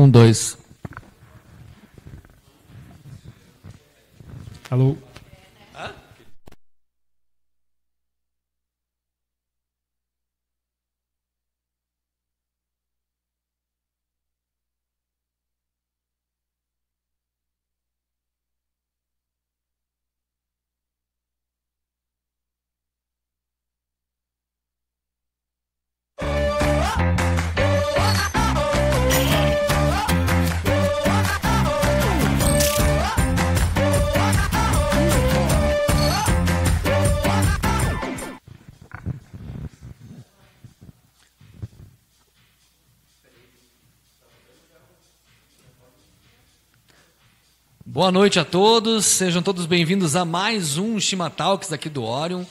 dois. Alô? Boa noite a todos, sejam todos bem-vindos a mais um Shima Talks aqui do Orion.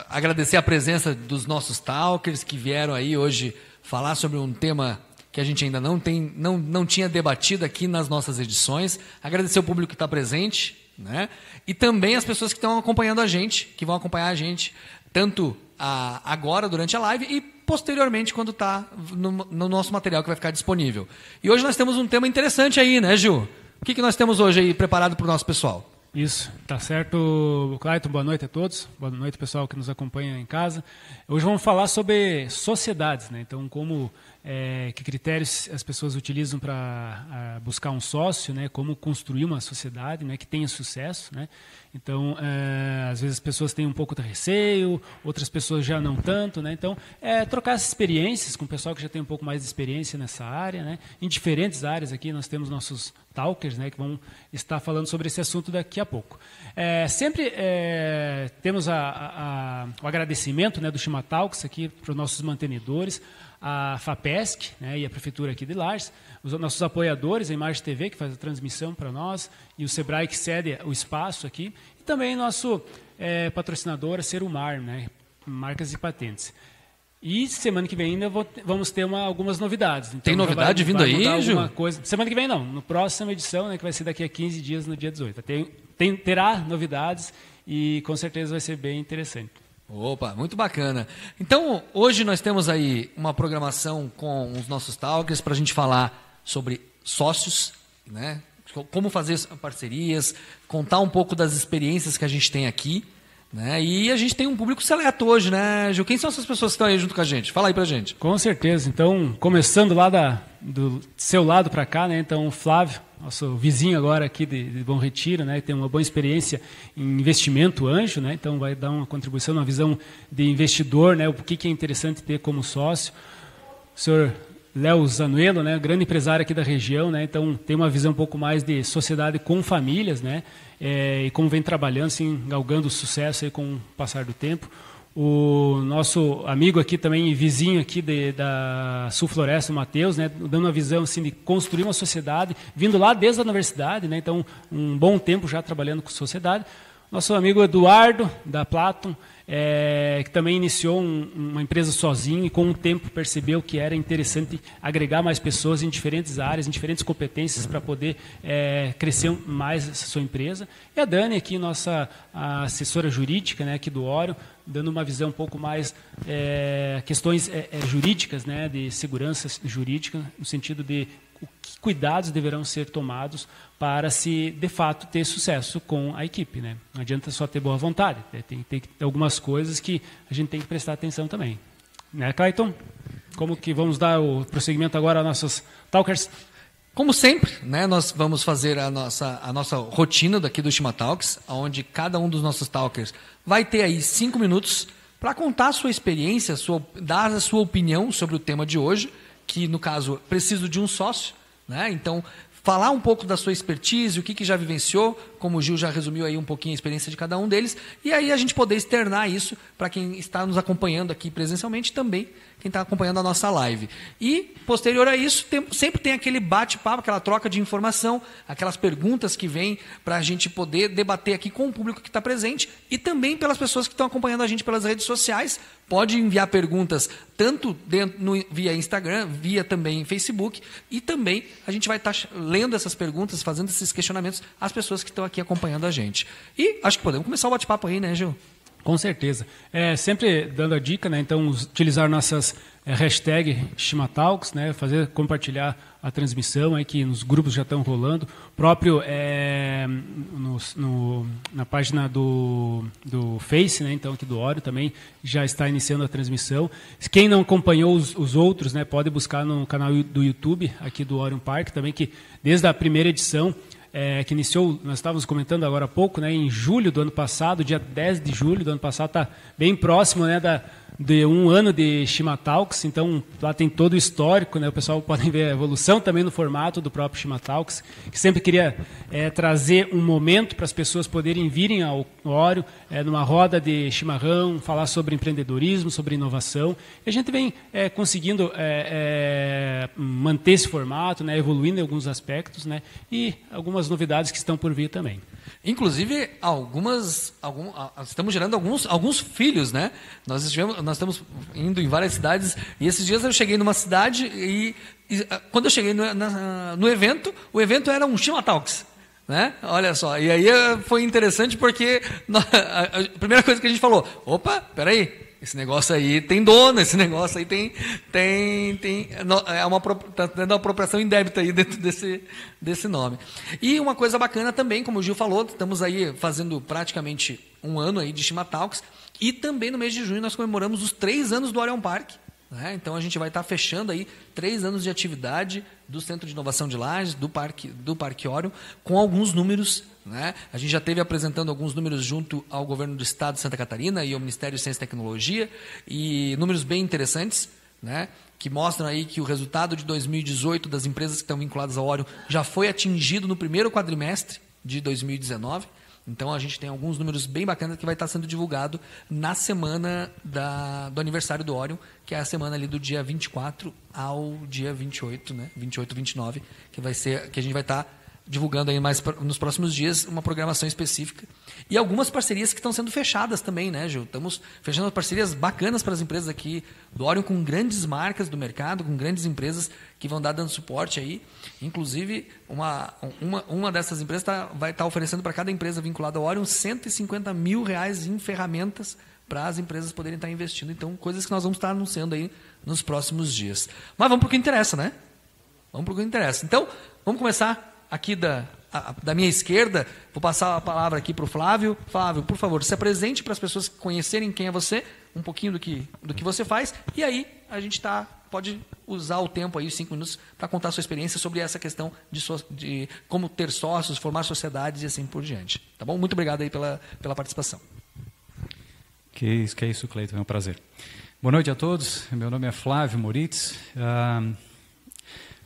Agradecer a presença dos nossos talkers que vieram aí hoje falar sobre um tema que a gente ainda não tinha debatido aqui nas nossas edições. Agradecer o público que está presente, né? E também as pessoas que estão acompanhando a gente, que vão acompanhar a gente tanto agora durante a live e posteriormente quando está no nosso material que vai ficar disponível. E hoje nós temos um tema interessante aí, né, Gil? O que nós temos hoje aí preparado para o nosso pessoal? Isso, tá certo, Clayton, boa noite a todos, boa noite pessoal que nos acompanha em casa. Hoje vamos falar sobre sociedades, né? Então que critérios as pessoas utilizam para buscar um sócio, né? Como construir uma sociedade, né? Que tenha sucesso, né? Então, às vezes as pessoas têm um pouco de receio, outras pessoas já não tanto, né? Então, trocar essas experiências com o pessoal que já tem um pouco mais de experiência nessa área, né? Em diferentes áreas aqui, nós temos nossos talkers, né? Que vão estar falando sobre esse assunto daqui a pouco. Sempre temos o agradecimento, né, do Shima Talks aqui para os nossos mantenedores, a FAPESC, né, e a Prefeitura aqui de Lages, os nossos apoiadores, a Imagem TV, que faz a transmissão para nós, e o Sebrae, que cede o espaço aqui, e também nosso patrocinador, a Serumar, né, marcas e patentes. E semana que vem ainda vamos ter algumas novidades. Então, tem novidade vindo aí, Gil? Semana que vem não, na próxima edição, né, que vai ser daqui a 15 dias, no dia 18. Terá novidades e com certeza vai ser bem interessante. Opa, muito bacana. Então, hoje nós temos aí uma programação com os nossos talkers para a gente falar sobre sócios, né? Como fazer parcerias, contar um pouco das experiências que a gente tem aqui, né? E a gente tem um público seleto hoje, né, Gil? Quem são essas pessoas que estão aí junto com a gente? Fala aí pra gente. Com certeza. Então, começando lá do seu lado para cá, né? Então, o Flávio, nosso vizinho agora aqui de Bom Retiro, né? Tem uma boa experiência em investimento anjo, né? Então, vai dar uma contribuição, uma visão de investidor, né? O que é interessante ter como sócio. O senhor Léo Zanuelo, né? Grande empresário aqui da região, né? Então, tem uma visão um pouco mais de sociedade com famílias, né? E como vem trabalhando, assim, galgando sucesso aí com o passar do tempo. O nosso amigo aqui também, vizinho aqui da Sul Floresta, o Matheus, né, dando uma visão assim, de construir uma sociedade, vindo lá desde a universidade, né, então um bom tempo já trabalhando com sociedade. Nosso amigo Eduardo, da Platon, que também iniciou uma empresa sozinho e com o tempo percebeu que era interessante agregar mais pessoas em diferentes áreas, em diferentes competências para poder crescer mais essa sua empresa. E a Dani aqui, nossa assessora jurídica, né, aqui do Orion, dando uma visão um pouco mais questões jurídicas, né, de segurança jurídica, no sentido de que cuidados deverão ser tomados para se, de fato, ter sucesso com a equipe, né? Não adianta só ter boa vontade, tem que ter algumas coisas que a gente tem que prestar atenção também. Né, Clayton? Como que vamos dar o prosseguimento agora aos nossos talkers? Como sempre, né, nós vamos fazer a nossa rotina daqui do Shima Talks, onde cada um dos nossos talkers vai ter aí 5 minutos para contar a sua experiência, dar a sua opinião sobre o tema de hoje, que no caso preciso de um sócio, né? Então falar um pouco da sua expertise, o que já vivenciou, como o Gil já resumiu aí um pouquinho a experiência de cada um deles, e aí a gente poder externar isso para quem está nos acompanhando aqui presencialmente também, quem está acompanhando a nossa live. E, posterior a isso, sempre tem aquele bate-papo, aquela troca de informação, aquelas perguntas que vêm para a gente poder debater aqui com o público que está presente e também pelas pessoas que estão acompanhando a gente pelas redes sociais. Pode enviar perguntas tanto via Instagram, via também Facebook, e também a gente vai estar lendo essas perguntas, fazendo esses questionamentos às pessoas que estão aqui acompanhando a gente. E acho que podemos começar o bate-papo aí, né, Gil? Com certeza. Sempre dando a dica, né? Então, utilizar nossas hashtag Shimatalks, né, compartilhar a transmissão aí que nos grupos já estão rolando. Próprio na página do Face, né, então aqui do Orion também já está iniciando a transmissão. Quem não acompanhou os outros, né, pode buscar no canal do YouTube aqui do Orion Park também, que desde a primeira edição que iniciou, nós estávamos comentando agora há pouco, né, em julho do ano passado, dia 10 de julho do ano passado, está bem próximo, né, de um ano de Shimatalks, então lá tem todo o histórico, né, o pessoal pode ver a evolução também no formato do próprio Shimatalks, que sempre queria trazer um momento para as pessoas poderem virem ao Orion, numa roda de chimarrão, falar sobre empreendedorismo, sobre inovação, e a gente vem conseguindo manter esse formato, né, evoluindo em alguns aspectos, né, e algumas novidades que estão por vir também. Inclusive, estamos gerando alguns filhos, né? Nós estamos indo em várias cidades, e esses dias eu cheguei numa cidade e quando eu cheguei no evento, o evento era um Shimatalks, né? Olha só, e aí foi interessante porque a primeira coisa que a gente falou, opa, peraí, esse negócio aí tem dono, esse negócio aí está tendo uma apropriação indébita aí dentro desse nome. E uma coisa bacana também, como o Gil falou, estamos aí fazendo praticamente um ano aí de Shimatalks, e também no mês de junho nós comemoramos os 3 anos do Orion Park. Então a gente vai estar fechando aí 3 anos de atividade do Centro de Inovação de Lages, do Parque Orion, com alguns números, né? A gente já esteve apresentando alguns números junto ao governo do estado de Santa Catarina e ao Ministério de Ciência e Tecnologia, e números bem interessantes, né? Que mostram aí que o resultado de 2018 das empresas que estão vinculadas ao Orion já foi atingido no primeiro quadrimestre de 2019. Então, a gente tem alguns números bem bacanas que vai estar sendo divulgado na semana do aniversário do Orion, que é a semana ali do dia 24 ao dia 28, né? 28, 29, que a gente vai estar divulgando aí mais nos próximos dias uma programação específica. E algumas parcerias que estão sendo fechadas também, né, Gil? Estamos fechando parcerias bacanas para as empresas aqui do Orion, com grandes marcas do mercado, com grandes empresas que vão dando suporte aí. Inclusive, uma dessas empresas vai estar oferecendo para cada empresa vinculada ao Orion R$150 mil em ferramentas para as empresas poderem estar investindo. Então, coisas que nós vamos estar anunciando aí nos próximos dias. Mas vamos para o que interessa, né? Vamos para o que interessa. Então, vamos começar aqui da minha esquerda. Vou passar a palavra aqui para o Flávio. Flávio, por favor, se apresente para as pessoas conhecerem quem é você, um pouquinho do que você faz, e aí a gente pode usar o tempo aí, 5 minutos, para contar a sua experiência sobre essa questão de como ter sócios, formar sociedades e assim por diante. Tá bom? Muito obrigado aí pela participação. Que isso, Cleiton, é um prazer. Boa noite a todos, meu nome é Flávio Moritz.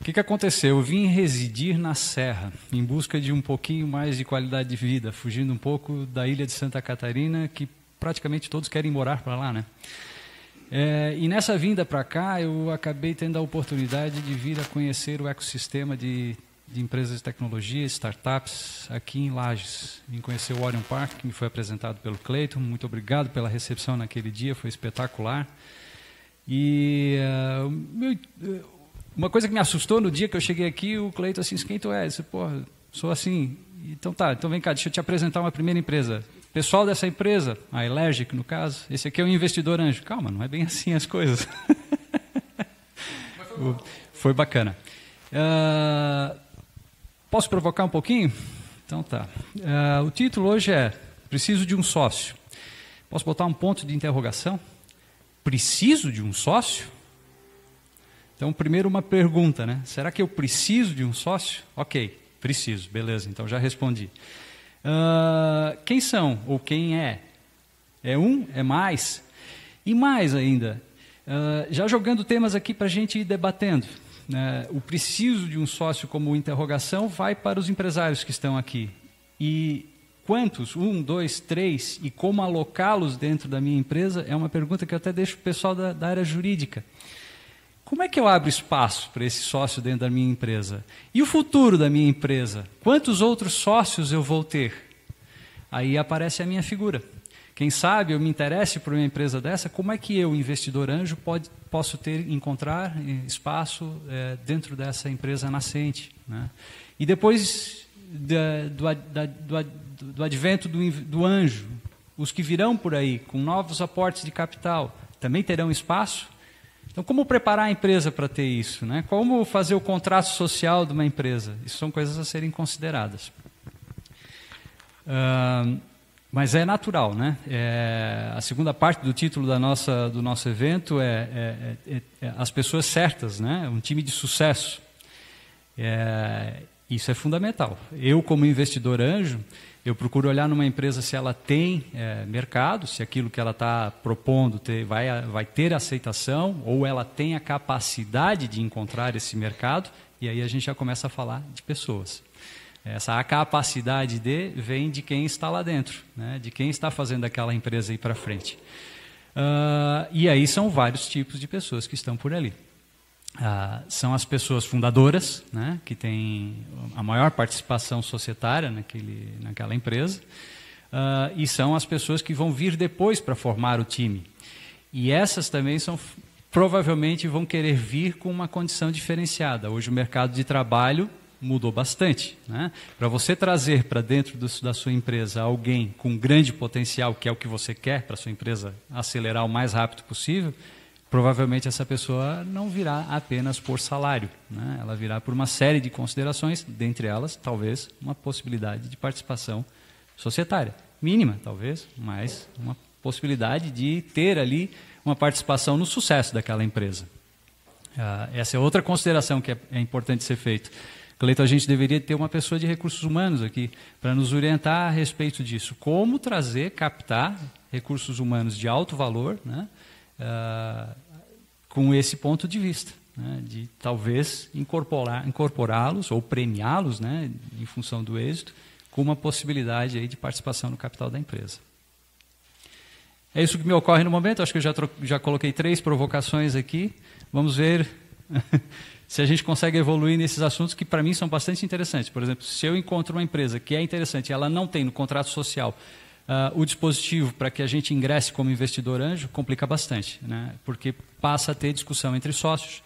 O que aconteceu? Eu vim residir na Serra, em busca de um pouquinho mais de qualidade de vida, fugindo um pouco da ilha de Santa Catarina, que praticamente todos querem morar para lá, né? E nessa vinda para cá, eu acabei tendo a oportunidade de vir a conhecer o ecossistema de empresas de tecnologia, startups, aqui em Lages. Vim conhecer o Orion Park, que me foi apresentado pelo Cleiton. Muito obrigado pela recepção naquele dia, foi espetacular. E uma coisa que me assustou no dia que eu cheguei aqui, o Cleiton assim, quem tu é? Eu disse, porra, sou assim. Então tá, então vem cá, deixa eu te apresentar uma primeira empresa. Pessoal dessa empresa, a Elergic no caso, esse aqui é o investidor anjo. Calma, não é bem assim as coisas. Foi bacana. Posso provocar um pouquinho? Então tá. O título hoje é Preciso de um sócio. Posso botar um ponto de interrogação? Preciso de um sócio? Então, primeiro uma pergunta, né? Será que eu preciso de um sócio? Ok, preciso, beleza, então já respondi. Quem são ou quem é? É um? É mais? E mais ainda, já jogando temas aqui para a gente ir debatendo. O preciso de um sócio como interrogação vai para os empresários que estão aqui. E quantos? 1, 2, 3? E como alocá-los dentro da minha empresa? É uma pergunta que eu até deixo para o pessoal da área jurídica. Como é que eu abro espaço para esse sócio dentro da minha empresa? E o futuro da minha empresa? Quantos outros sócios eu vou ter? Aí aparece a minha figura. Quem sabe eu me interesse por uma empresa dessa, como é que eu, investidor anjo, posso encontrar espaço dentro dessa empresa nascente, né? E depois do advento do anjo, os que virão por aí com novos aportes de capital, também terão espaço? Então, como preparar a empresa para ter isso, né? Como fazer o contrato social de uma empresa? Isso são coisas a serem consideradas. Mas é natural, né? A segunda parte do título do nosso evento é as pessoas certas, né? Um time de sucesso. Isso é fundamental. Eu, como investidor anjo, eu procuro olhar numa empresa se ela tem mercado, se aquilo que ela está propondo vai ter aceitação, ou ela tem a capacidade de encontrar esse mercado, e aí a gente já começa a falar de pessoas. Essa capacidade vem de quem está lá dentro, né? De quem está fazendo aquela empresa ir para frente. E aí são vários tipos de pessoas que estão por ali. São as pessoas fundadoras, né, que têm a maior participação societária naquela empresa, e são as pessoas que vão vir depois para formar o time. E essas também provavelmente vão querer vir com uma condição diferenciada. Hoje o mercado de trabalho mudou bastante, né? Para você trazer para dentro da sua empresa alguém com grande potencial, que é o que você quer para a sua empresa acelerar o mais rápido possível, provavelmente essa pessoa não virá apenas por salário, né? Ela virá por uma série de considerações, dentre elas, talvez, uma possibilidade de participação societária. Mínima, talvez, mas uma possibilidade de ter ali uma participação no sucesso daquela empresa. Essa é outra consideração que é importante ser feita. Cleiton, a gente deveria ter uma pessoa de recursos humanos aqui para nos orientar a respeito disso. Como captar recursos humanos de alto valor, né? Com esse ponto de vista, né, de talvez incorporá-los ou premiá-los, né, em função do êxito, com uma possibilidade aí de participação no capital da empresa. É isso que me ocorre no momento. Acho que eu já coloquei 3 provocações aqui. Vamos ver se a gente consegue evoluir nesses assuntos que para mim são bastante interessantes. Por exemplo, se eu encontro uma empresa que é interessante, ela não tem no contrato social o dispositivo para que a gente ingresse como investidor anjo, complica bastante, né? Porque passa a ter discussão entre sócios,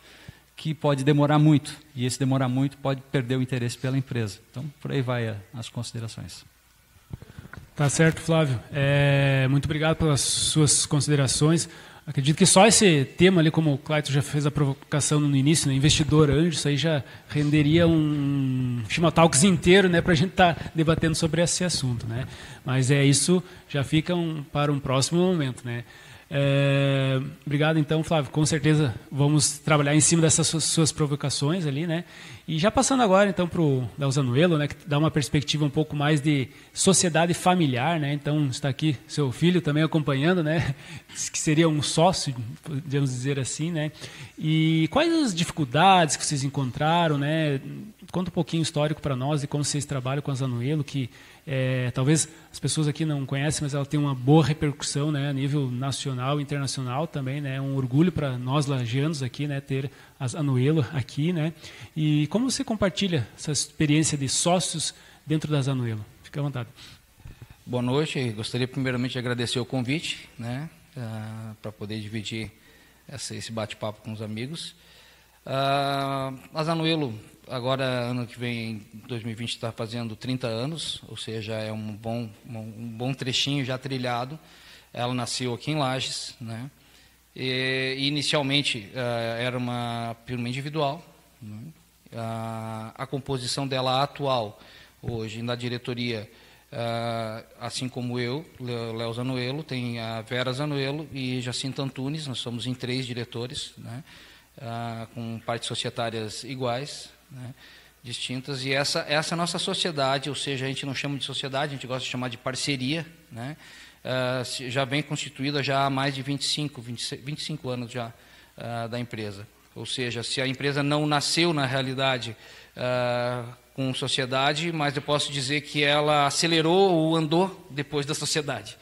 que pode demorar muito, e esse demorar muito pode perder o interesse pela empresa. Então, por aí vai as considerações. Tá certo, Flávio. Muito obrigado pelas suas considerações. Acredito que só esse tema ali, como o Cleiton já fez a provocação no início, né, investidor anjo, isso aí já renderia um Chimatalks inteiro, né, para a gente estar debatendo sobre esse assunto, né? Mas isso já fica para um próximo momento, né? Obrigado, então, Flávio. Com certeza vamos trabalhar em cima dessas suas provocações ali, né? E já passando agora, então, para o Delzanuelo, né, que dá uma perspectiva um pouco mais de sociedade familiar, né? Então, está aqui seu filho também acompanhando, né? Que seria um sócio, podemos dizer assim, né? E quais as dificuldades que vocês encontraram, né? Conta um pouquinho histórico para nós de como vocês trabalham com a Zanuelo, que talvez as pessoas aqui não conhecem, mas ela tem uma boa repercussão, né, a nível nacional e internacional também, né? É um orgulho para nós lagianos aqui, né, ter a Zanuelo aqui, né? E como você compartilha essa experiência de sócios dentro da Zanuelo? Fica à vontade. Boa noite. Gostaria primeiramente de agradecer o convite, né, para poder dividir esse bate-papo com os amigos. A Zanuelo, agora, ano que vem, 2020, está fazendo 30 anos, ou seja, é um bom trechinho já trilhado. Ela nasceu aqui em Lages, né? E inicialmente era uma firma individual, né? A composição dela atual, hoje, na diretoria, assim como eu, Léo Zanuelo, tem a Vera Zanuelo e Jacinto Antunes, nós somos em 3 diretores, né? Com partes societárias iguais, né, distintas, e essa é a nossa sociedade, ou seja, a gente não chama de sociedade, a gente gosta de chamar de parceria, né, já vem constituída já há mais de 25 anos já da empresa. Ou seja, se a empresa não nasceu na realidade com sociedade, mas eu posso dizer que ela acelerou ou andou depois da sociedade.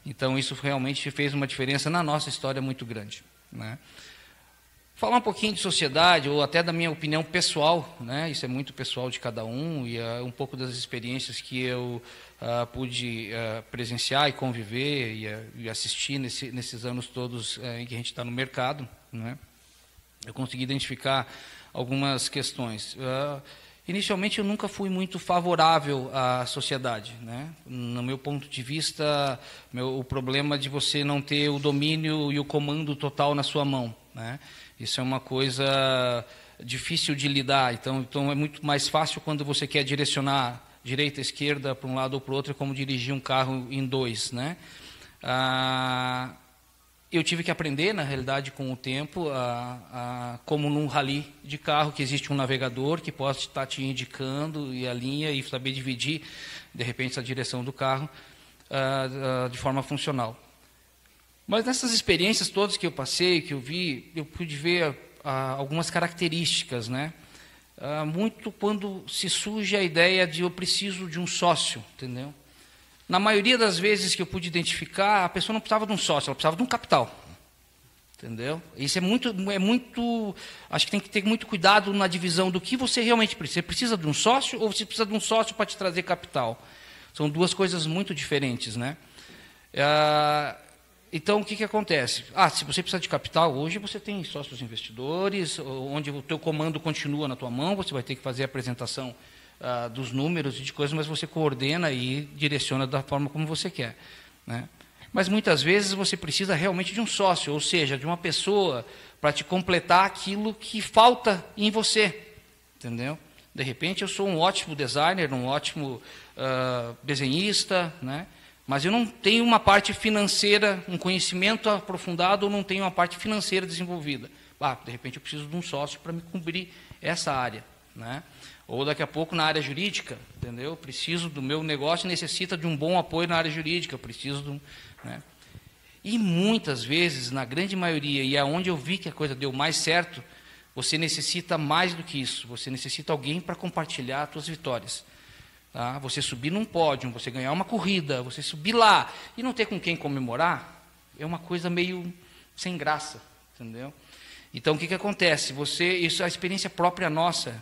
Então isso realmente fez uma diferença na nossa história muito grande, né. Falar um pouquinho de sociedade, ou até da minha opinião pessoal, né? Isso é muito pessoal de cada um, e um pouco das experiências que eu pude presenciar e conviver e assistir nesses anos todos em que a gente está no mercado, né? Eu consegui identificar algumas questões. Inicialmente, eu nunca fui muito favorável à sociedade, né? No meu ponto de vista, o problema de você não ter o domínio e o comando total na sua mão, né? Isso é uma coisa difícil de lidar. Então é muito mais fácil quando você quer direcionar direita, esquerda, para um lado ou para o outro, é como dirigir um carro em dois, né? Eu tive que aprender, na realidade, com o tempo, como num rally de carro, que existe um navegador que pode estar te indicando e a linha e saber dividir, de repente, a direção do carro de forma funcional. Mas nessas experiências todas que eu passei, que eu vi, eu pude ver algumas características, né? Muito quando se surge a ideia de eu preciso de um sócio, entendeu? Na maioria das vezes que eu pude identificar, a pessoa não precisava de um sócio, ela precisava de um capital. Entendeu? Isso é muito, acho que tem que ter muito cuidado na divisão do que você realmente precisa. Você precisa de um sócio ou você precisa de um sócio para te trazer capital? São duas coisas muito diferentes, né? Então, o que acontece? Se você precisa de capital, hoje você tem sócios investidores, onde o teu comando continua na tua mão, você vai ter que fazer a apresentação dos números e de coisas, mas você coordena e direciona da forma como você quer, né? Mas muitas vezes você precisa realmente de um sócio, ou seja, de uma pessoa para te completar aquilo que falta em você, entendeu? De repente eu sou um ótimo designer, um ótimo desenhista, né? Mas eu não tenho uma parte financeira, um conhecimento aprofundado, ou não tenho uma parte financeira desenvolvida. De repente eu preciso de um sócio para me cobrir essa área, né? Ou daqui a pouco na área jurídica, entendeu? Eu preciso do meu negócio, necessita de um bom apoio na área jurídica, eu preciso de um, né? E muitas vezes, na grande maioria, e é onde eu vi que a coisa deu mais certo, você necessita mais do que isso, você necessita alguém para compartilhar as suas vitórias. Tá? Você subir num pódio, você ganhar uma corrida, você subir lá e não ter com quem comemorar, é uma coisa meio sem graça, entendeu? Então, o que acontece? Isso é a experiência própria nossa.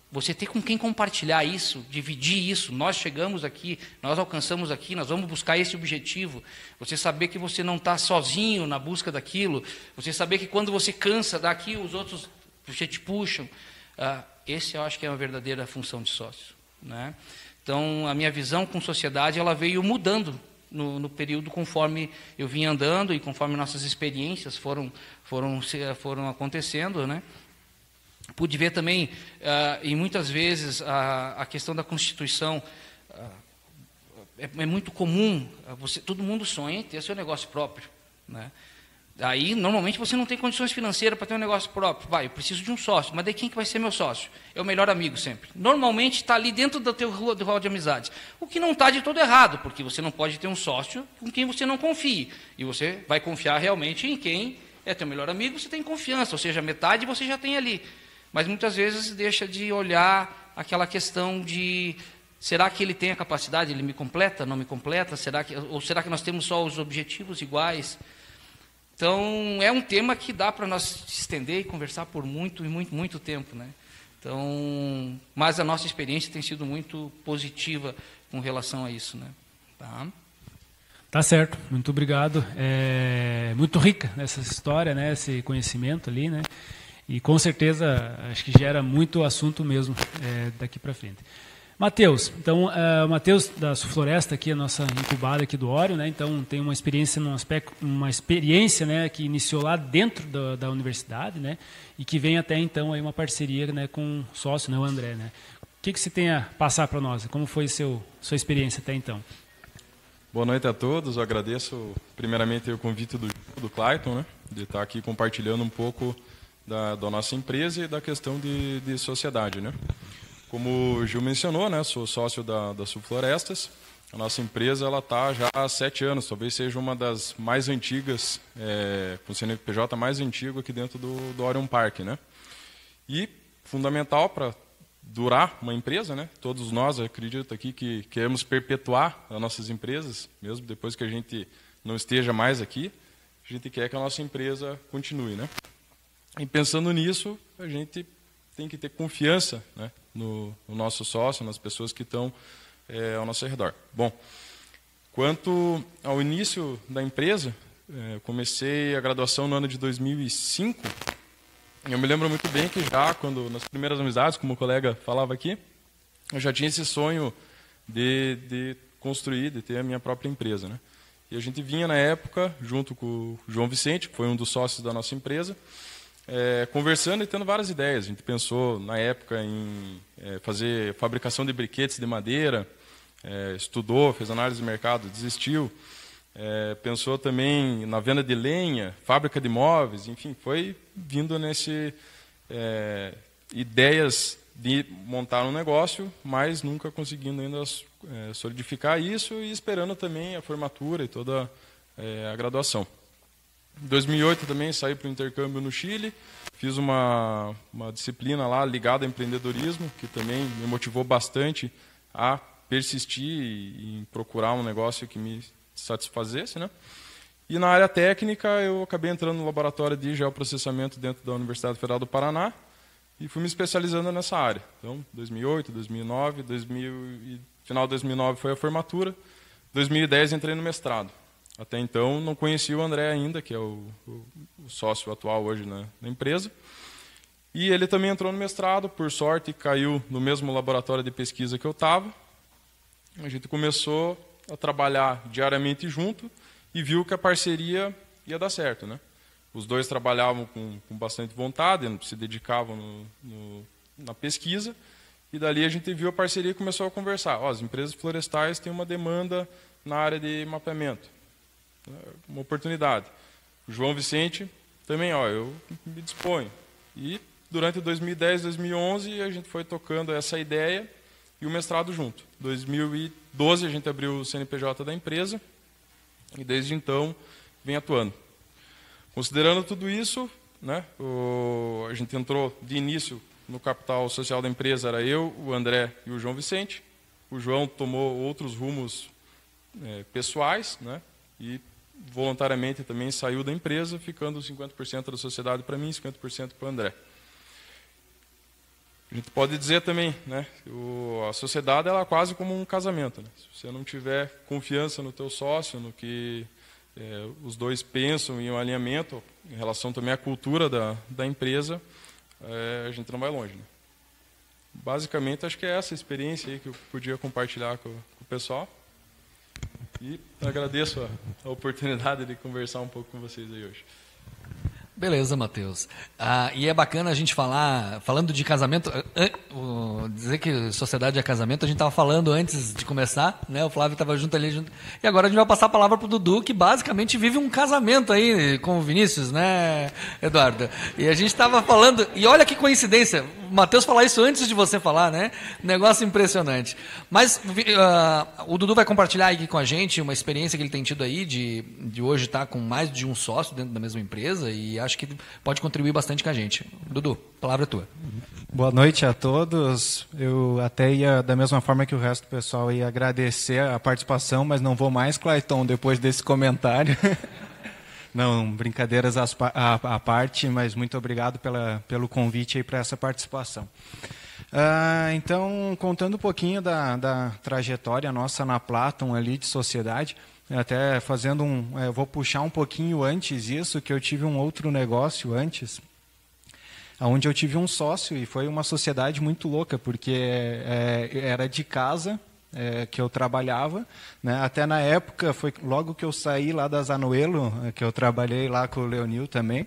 Você ter com quem compartilhar isso, dividir isso, nós chegamos aqui, nós alcançamos aqui, nós vamos buscar esse objetivo, você saber que você não está sozinho na busca daquilo, você saber que quando você cansa daqui, os outros te puxam, esse eu acho que é uma verdadeira função de sócio, né? Então, a minha visão com sociedade, ela veio mudando no período conforme eu vim andando e conforme nossas experiências foram acontecendo, né? Pude ver também, e muitas vezes, a questão da Constituição. É muito comum, todo mundo sonha em ter seu negócio próprio, né? Aí, normalmente, você não tem condições financeiras para ter um negócio próprio. Eu preciso de um sócio, mas daí quem que vai ser meu sócio? É o melhor amigo sempre. Normalmente está ali dentro do teu rol de amizades. O que não está de todo errado, porque você não pode ter um sócio com quem você não confie. E você vai confiar realmente em quem é teu melhor amigo, você tem confiança, ou seja, metade você já tem ali. Mas muitas vezes deixa de olhar aquela questão de: será que ele tem a capacidade, ele me completa, não me completa? Ou será que nós temos só os objetivos iguais? Então, é um tema que dá para nós estender e conversar por muito tempo, né? Então, mas a nossa experiência tem sido muito positiva com relação a isso, né? Tá certo, muito obrigado. É muito rica essa história, né? Esse conhecimento ali, né? E com certeza acho que gera muito assunto mesmo daqui para frente. Matheus, então, o Matheus da Sufloresta, aqui, a nossa incubada aqui do Ório, né? Então tem uma experiência né, que iniciou lá dentro da universidade, né? E que vem até então aí uma parceria, né, com o sócio, né, o André, né? O que você tem a passar para nós? Como foi sua experiência até então? Boa noite a todos, eu agradeço primeiramente o convite do Clayton, né? De estar aqui compartilhando um pouco da nossa empresa e da questão de sociedade, né? Como o Gil mencionou, né, sou sócio da Suflorestas. A nossa empresa está já há 7 anos, talvez seja uma das mais antigas, com o CNPJ mais antigo aqui dentro do Orion Park, né? E fundamental para durar uma empresa, né? Todos nós, acredito aqui, que queremos perpetuar as nossas empresas, mesmo depois que a gente não esteja mais aqui, a gente quer que a nossa empresa continue, né? E pensando nisso, a gente tem que ter confiança, né, no nosso sócio, nas pessoas que estão ao nosso redor. Bom, quanto ao início da empresa, comecei a graduação no ano de 2005. Eu me lembro muito bem que já, nas primeiras amizades, como o colega falava aqui, eu já tinha esse sonho de construir, de ter a minha própria empresa, né? E a gente vinha na época, junto com o João Vicente, que foi um dos sócios da nossa empresa, conversando e tendo várias ideias. A gente pensou na época em fazer fabricação de briquetes de madeira, estudou, fez análise de mercado, desistiu. Pensou também na venda de lenha, fábrica de móveis, enfim, foi vindo nesse ideias de montar um negócio, mas nunca conseguindo ainda solidificar isso e esperando também a formatura e toda a graduação. Em 2008 também saí para o intercâmbio no Chile, fiz uma disciplina lá ligada ao empreendedorismo, que também me motivou bastante a persistir em procurar um negócio que me satisfazesse, né? E na área técnica eu acabei entrando no laboratório de geoprocessamento dentro da Universidade Federal do Paraná e fui me especializando nessa área. Então, 2008, 2009, final de 2009 foi a formatura, 2010 entrei no mestrado. Até então não conhecia o André ainda, que é o sócio atual hoje na empresa. E ele também entrou no mestrado, por sorte caiu no mesmo laboratório de pesquisa que eu estava. A gente começou a trabalhar diariamente junto e viu que a parceria ia dar certo, né? Os dois trabalhavam com bastante vontade, se dedicavam na pesquisa, e dali a gente viu a parceria e começou a conversar. As empresas florestais têm uma demanda na área de mapeamento, uma oportunidade. O João Vicente também, eu me disponho. E durante 2010, 2011, a gente foi tocando essa ideia e o mestrado junto. Em 2012 a gente abriu o CNPJ da empresa e desde então vem atuando. Considerando tudo isso, né, a gente entrou de início no capital social da empresa, era eu, o André e o João Vicente. O João tomou outros rumos pessoais, né, e voluntariamente também saiu da empresa, ficando 50% da sociedade para mim e 50% para o André. A gente pode dizer também, né, a sociedade ela é quase como um casamento, né? Se você não tiver confiança no teu sócio, no que os dois pensam em um alinhamento, em relação também à cultura da empresa, a gente não vai longe, né? Basicamente, acho que é essa experiência aí que eu podia compartilhar com o pessoal. E agradeço a oportunidade de conversar um pouco com vocês aí hoje. Beleza, Matheus. E é bacana a gente falando de casamento, dizer que sociedade é casamento, a gente estava falando antes de começar, né? O Flávio estava junto ali, e agora a gente vai passar a palavra para o Dudu, que basicamente vive um casamento aí com o Vinícius, né, Eduardo? E a gente estava falando, e olha que coincidência, o Matheus falar isso antes de você falar, né? Negócio impressionante. Mas o Dudu vai compartilhar aqui com a gente uma experiência que ele tem tido aí de hoje estar com mais de um sócio dentro da mesma empresa, e acho que pode contribuir bastante com a gente. Dudu, a palavra é tua. Boa noite a todos. Eu até ia, da mesma forma que o resto do pessoal, ia agradecer a participação, mas não vou mais, Clayton, depois desse comentário. Não, brincadeiras à parte, mas muito obrigado pelo convite aí para essa participação. Então, contando um pouquinho da trajetória nossa na Platon ali de sociedade, até fazendo eu vou puxar um pouquinho antes isso, que eu tive um outro negócio antes, onde eu tive um sócio e foi uma sociedade muito louca, porque era de casa que eu trabalhava, né? Até na época, foi logo que eu saí lá da Zanuelo, que eu trabalhei lá com o Leonil também,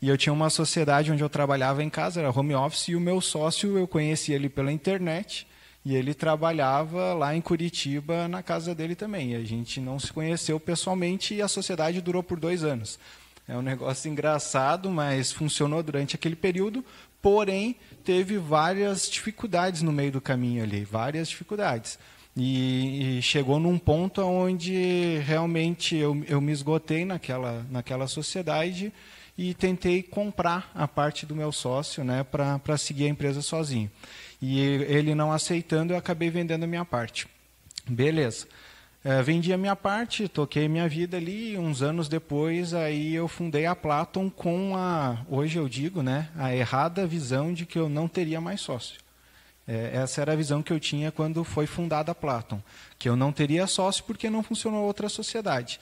e eu tinha uma sociedade onde eu trabalhava em casa, era home office, e o meu sócio eu conheci ele pela internet, e ele trabalhava lá em Curitiba, na casa dele também. E a gente não se conheceu pessoalmente e a sociedade durou por 2 anos. É um negócio engraçado, mas funcionou durante aquele período, porém teve várias dificuldades no meio do caminho ali, várias dificuldades. E chegou num ponto onde realmente eu me esgotei naquela sociedade e tentei comprar a parte do meu sócio, né, para seguir a empresa sozinho. E ele não aceitando, eu acabei vendendo a minha parte. Beleza. Vendi a minha parte, toquei minha vida ali, uns anos depois, aí eu fundei a Platon com hoje eu digo, né, a errada visão de que eu não teria mais sócio. Essa era a visão que eu tinha quando foi fundada a Platon, que eu não teria sócio porque não funcionou outra sociedade.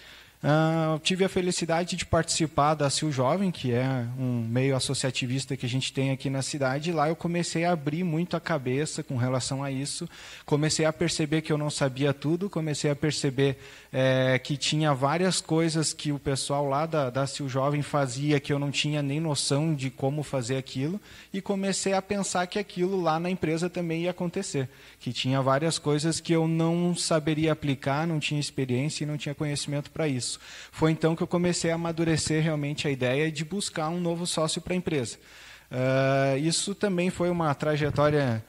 Tive a felicidade de participar da Sil Jovem, que é um meio associativista que a gente tem aqui na cidade, e lá eu comecei a abrir muito a cabeça com relação a isso, comecei a perceber que eu não sabia tudo, comecei a perceber que tinha várias coisas que o pessoal lá da Sil Jovem fazia que eu não tinha nem noção de como fazer aquilo, e comecei a pensar que aquilo lá na empresa também ia acontecer, que tinha várias coisas que eu não saberia aplicar, não tinha experiência e não tinha conhecimento para isso. Foi então que eu comecei a amadurecer realmente a ideia de buscar um novo sócio para a empresa. Isso também foi uma trajetória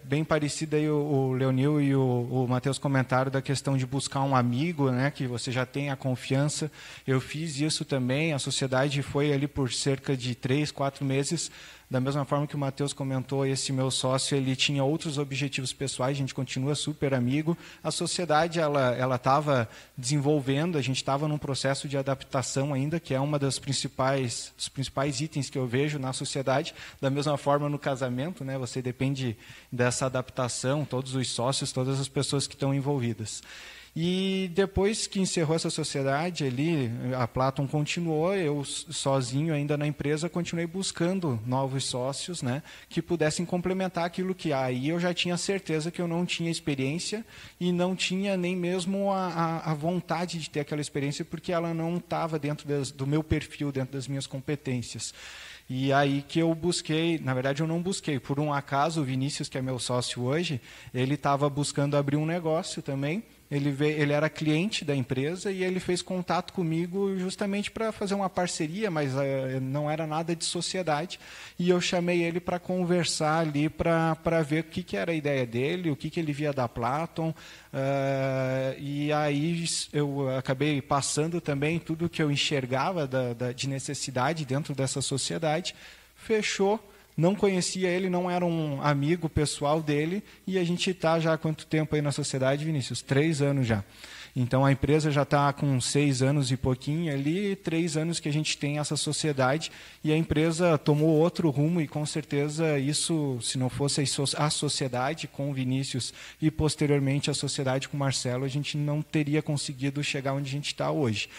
bem parecida, aí o Leonil e o Matheus comentaram da questão de buscar um amigo, né, que você já tem a confiança. Eu fiz isso também, a sociedade foi ali por cerca de 3, 4 meses. Da mesma forma que o Matheus comentou, esse meu sócio ele tinha outros objetivos pessoais, a gente continua super amigo. A sociedade ela estava desenvolvendo, a gente estava num processo de adaptação ainda, que é uma dos principais itens que eu vejo na sociedade. Da mesma forma no casamento, né, você depende dessa adaptação, todos os sócios, todas as pessoas que estão envolvidas. E depois que encerrou essa sociedade ali, a Platon continuou, eu sozinho ainda na empresa continuei buscando novos sócios, né, que pudessem complementar aquilo que aí eu já tinha certeza que eu não tinha experiência e não tinha nem mesmo a vontade de ter aquela experiência, porque ela não estava dentro do meu perfil, dentro das minhas competências. E aí que eu busquei, na verdade eu não busquei, por um acaso o Vinícius, que é meu sócio hoje, ele estava buscando abrir um negócio também. Ele era cliente da empresa e ele fez contato comigo justamente para fazer uma parceria, mas não era nada de sociedade. E eu chamei ele para conversar ali, para ver o que era a ideia dele, o que ele via da Platon. E aí eu acabei passando também tudo que eu enxergava de necessidade dentro dessa sociedade. Fechou. Não conhecia ele, não era um amigo pessoal dele, e a gente está já há quanto tempo aí na sociedade, Vinícius? 3 anos já. Então a empresa já está com 6 anos e pouquinho ali, 3 anos que a gente tem essa sociedade, e a empresa tomou outro rumo, e com certeza isso, se não fosse a sociedade com o Vinícius e posteriormente a sociedade com o Marcelo, a gente não teria conseguido chegar onde a gente está hoje.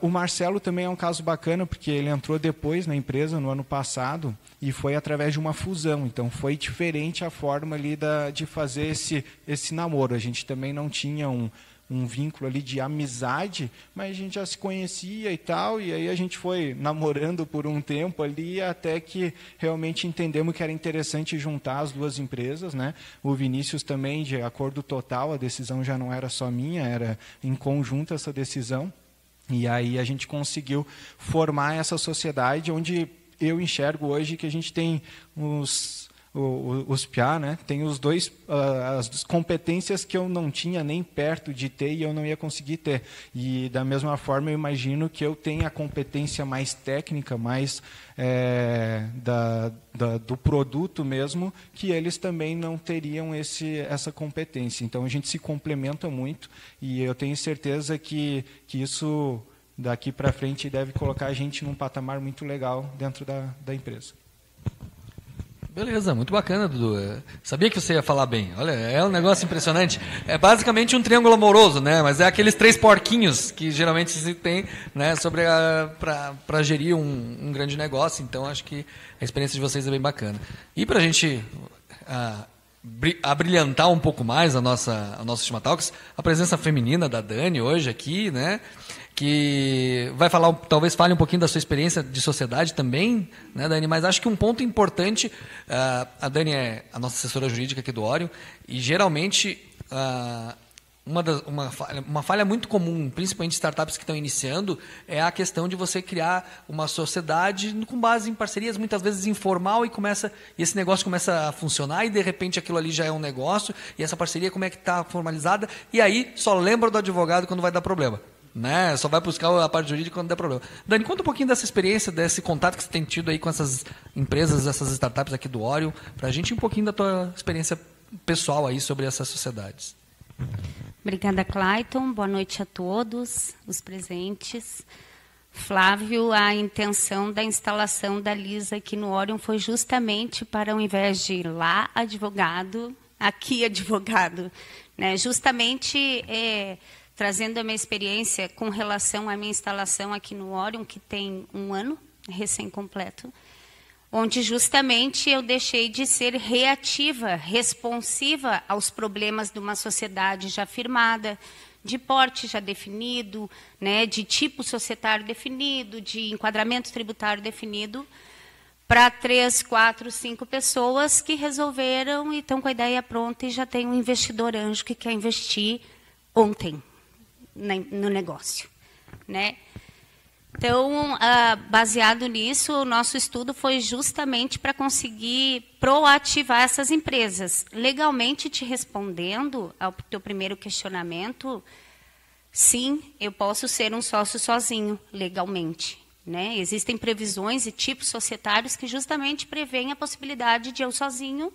O Marcelo também é um caso bacana, porque ele entrou depois na empresa, no ano passado, e foi através de uma fusão. Então, foi diferente a forma ali de fazer esse namoro. A gente também não tinha um vínculo ali de amizade, mas a gente já se conhecia e tal, e aí a gente foi namorando por um tempo ali, até que realmente entendemos que era interessante juntar as duas empresas, né? O Vinícius também, de acordo total, a decisão já não era só minha, era em conjunto essa decisão. E aí a gente conseguiu formar essa sociedade onde eu enxergo hoje que a gente tem os PIA, né? Tem os dois, as competências que eu não tinha nem perto de ter e eu não ia conseguir ter. E da mesma forma eu imagino que eu tenha a competência mais técnica, mais do produto mesmo, que eles também não teriam essa competência. Então a gente se complementa muito e eu tenho certeza que isso daqui para frente deve colocar a gente num patamar muito legal dentro da empresa. Beleza, muito bacana, Dudu. Sabia que você ia falar bem. Olha, é um negócio impressionante. É basicamente um triângulo amoroso, né? Mas é aqueles 3 porquinhos que geralmente se tem, né, para gerir um grande negócio. Então, acho que a experiência de vocês é bem bacana. E para a gente abrilhantar um pouco mais a nossa Ultima Talks, a presença feminina da Dani hoje aqui, né? Que vai falar, talvez fale um pouquinho da sua experiência de sociedade também, né, Dani? Mas acho que um ponto importante, a Dani é a nossa assessora jurídica aqui do Orion, e geralmente uma falha muito comum, principalmente em startups que estão iniciando, é a questão de você criar uma sociedade com base em parcerias, muitas vezes informal, e esse negócio começa a funcionar, e de repente aquilo ali já é um negócio, e essa parceria como é que está formalizada, e aí só lembra do advogado quando vai dar problema. Né? Só vai buscar a parte jurídica quando der problema. Dani, conta um pouquinho dessa experiência, desse contato que você tem tido aí com essas empresas, essas startups aqui do Orion, para a gente um pouquinho da tua experiência pessoal aí sobre essas sociedades. Obrigada, Clayton. Boa noite a todos os presentes. Flávio, a intenção da instalação da Lisa aqui no Orion foi justamente para, ao invés de lá advogado, aqui advogado, né? Justamente trazendo a minha experiência com relação à minha instalação aqui no Orion, que tem 1 ano, recém-completo, onde justamente eu deixei de ser reativa, responsiva aos problemas de uma sociedade já firmada, de porte já definido, né, de tipo societário definido, de enquadramento tributário definido, para 3, 4, 5 pessoas que resolveram e estão com a ideia pronta e já tem um investidor anjo que quer investir ontem no negócio, né? Então, baseado nisso, o nosso estudo foi justamente para conseguir proativar essas empresas. Legalmente, te respondendo ao teu primeiro questionamento, sim, eu posso ser um sócio sozinho, legalmente, né? Existem previsões e tipos societários que justamente prevêem a possibilidade de eu sozinho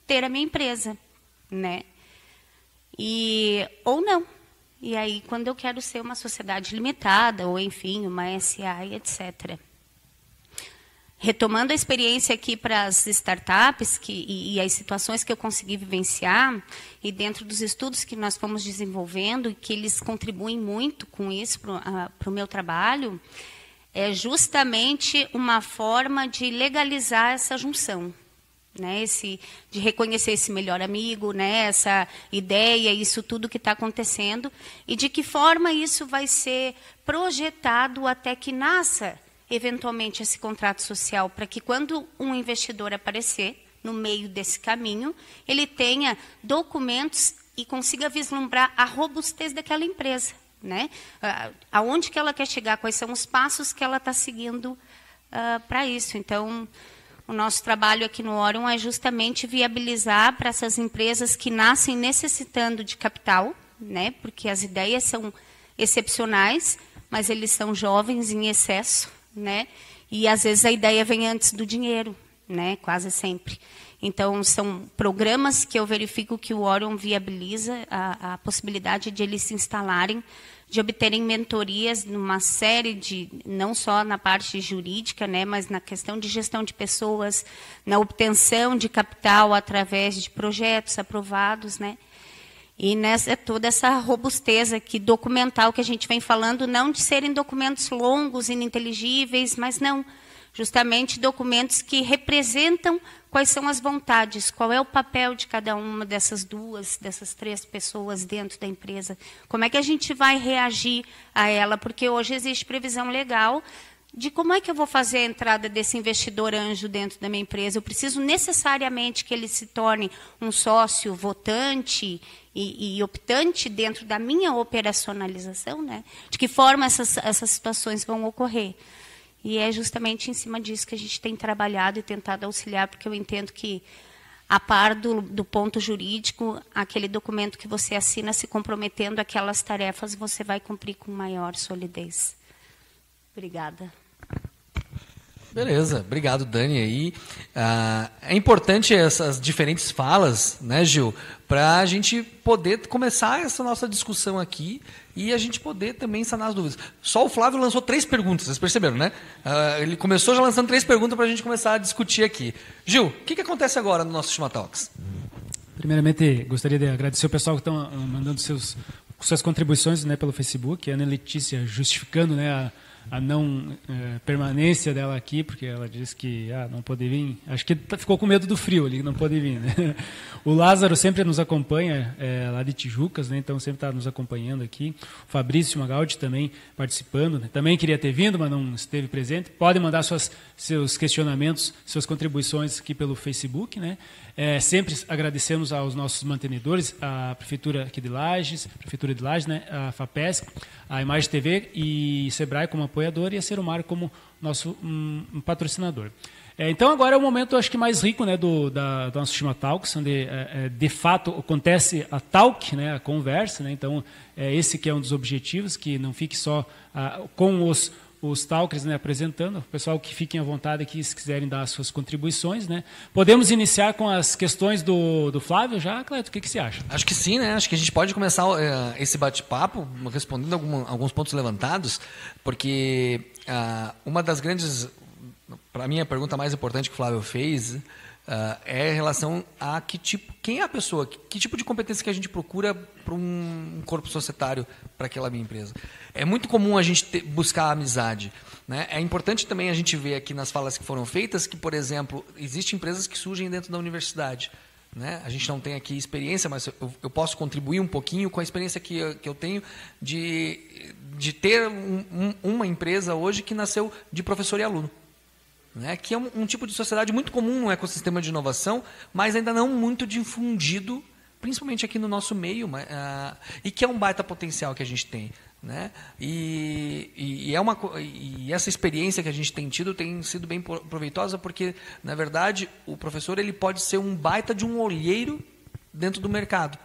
ter a minha empresa, né? Ou não. E aí, quando eu quero ser uma sociedade limitada, ou enfim, uma SA, etc. Retomando a experiência aqui para as startups e as situações que eu consegui vivenciar, e dentro dos estudos que nós fomos desenvolvendo, e que eles contribuem muito com isso para o meu trabalho, é justamente uma forma de legalizar essa junção. Né, de reconhecer esse melhor amigo, né, essa ideia, isso tudo que está acontecendo, e de que forma isso vai ser projetado até que nasça, eventualmente, esse contrato social, para que quando um investidor aparecer no meio desse caminho, ele tenha documentos e consiga vislumbrar a robustez daquela empresa. Né? Aonde que ela quer chegar, quais são os passos que ela está seguindo para isso. Então, o nosso trabalho aqui no Orion é justamente viabilizar para essas empresas que nascem necessitando de capital, né? Porque as ideias são excepcionais, mas eles são jovens em excesso, né? E às vezes a ideia vem antes do dinheiro, né? Quase sempre. Então, são programas que eu verifico que o Orion viabiliza a possibilidade de eles se instalarem, de obterem mentorias numa série de, não só na parte jurídica, né, mas na questão de gestão de pessoas, na obtenção de capital através de projetos aprovados, né? E toda essa robustez aqui documental que a gente vem falando, não de serem documentos longos, ininteligíveis, mas não, justamente documentos que representam quais são as vontades, qual é o papel de cada uma dessas 3 pessoas dentro da empresa. Como é que a gente vai reagir a ela? Porque hoje existe previsão legal de como é que eu vou fazer a entrada desse investidor anjo dentro da minha empresa. Eu preciso necessariamente que ele se torne um sócio votante e optante dentro da minha operacionalização, né? De que forma essas situações vão ocorrer? E é justamente em cima disso que a gente tem trabalhado e tentado auxiliar, porque eu entendo que, a par do ponto jurídico, aquele documento que você assina se comprometendo àquelas tarefas, você vai cumprir com maior solidez. Obrigada. Beleza, obrigado, Dani. Aí, é importante essas diferentes falas, né, Gil, para a gente poder começar essa nossa discussão aqui e a gente poder também sanar as dúvidas. Só o Flávio lançou 3 perguntas, vocês perceberam, né? Ele começou já lançando 3 perguntas para a gente começar a discutir aqui. Gil, o que acontece agora no nosso Shima Talks? Primeiramente, gostaria de agradecer o pessoal que estão mandando suas contribuições, né, pelo Facebook. A Ana Letícia justificando, né, a não permanência dela aqui, porque ela disse que não pôde vir. Acho que ficou com medo do frio ali, não pôde vir. Né? O Lázaro sempre nos acompanha, lá de Tijucas, né? Então sempre está nos acompanhando aqui. O Fabrício Magaldi também participando. Né? Também queria ter vindo, mas não esteve presente. Pode mandar seus questionamentos, suas contribuições aqui pelo Facebook. Né? Sempre agradecemos aos nossos mantenedores, a Prefeitura aqui de Lages, né? A FAPESC, a Imagem TV e Sebrae como apoiador e a Serumar como nosso patrocinador. Então agora é o momento, acho que mais rico, né, do nosso Shima Talks, onde de fato acontece a talk, né, a conversa. Né? Então esse que é um dos objetivos, que não fique só com os talkers, né, apresentando, o pessoal que fiquem à vontade aqui se quiserem dar as suas contribuições. Né? Podemos iniciar com as questões do Flávio já, Cleito? O que você acha? Acho que sim, né? Acho que a gente pode começar esse bate-papo respondendo alguns pontos levantados, porque uma das grandes, para mim, a pergunta mais importante que o Flávio fez É em relação a quem é a pessoa, que tipo de competência que a gente procura para um corpo societário para aquela minha empresa. É muito comum a gente buscar a amizade, né? É importante também a gente ver aqui nas falas que foram feitas que, por exemplo, existem empresas que surgem dentro da universidade, né? A gente não tem aqui experiência, mas eu posso contribuir um pouquinho com a experiência que eu tenho de ter uma empresa hoje que nasceu de professor e aluno, né? Que é um tipo de sociedade muito comum no ecossistema de inovação, mas ainda não muito difundido, principalmente aqui no nosso meio, e que é um baita potencial que a gente tem, né? E essa experiência que a gente tem tido tem sido bem proveitosa, porque, na verdade, o professor ele pode ser um baita de um olheiro dentro do mercado,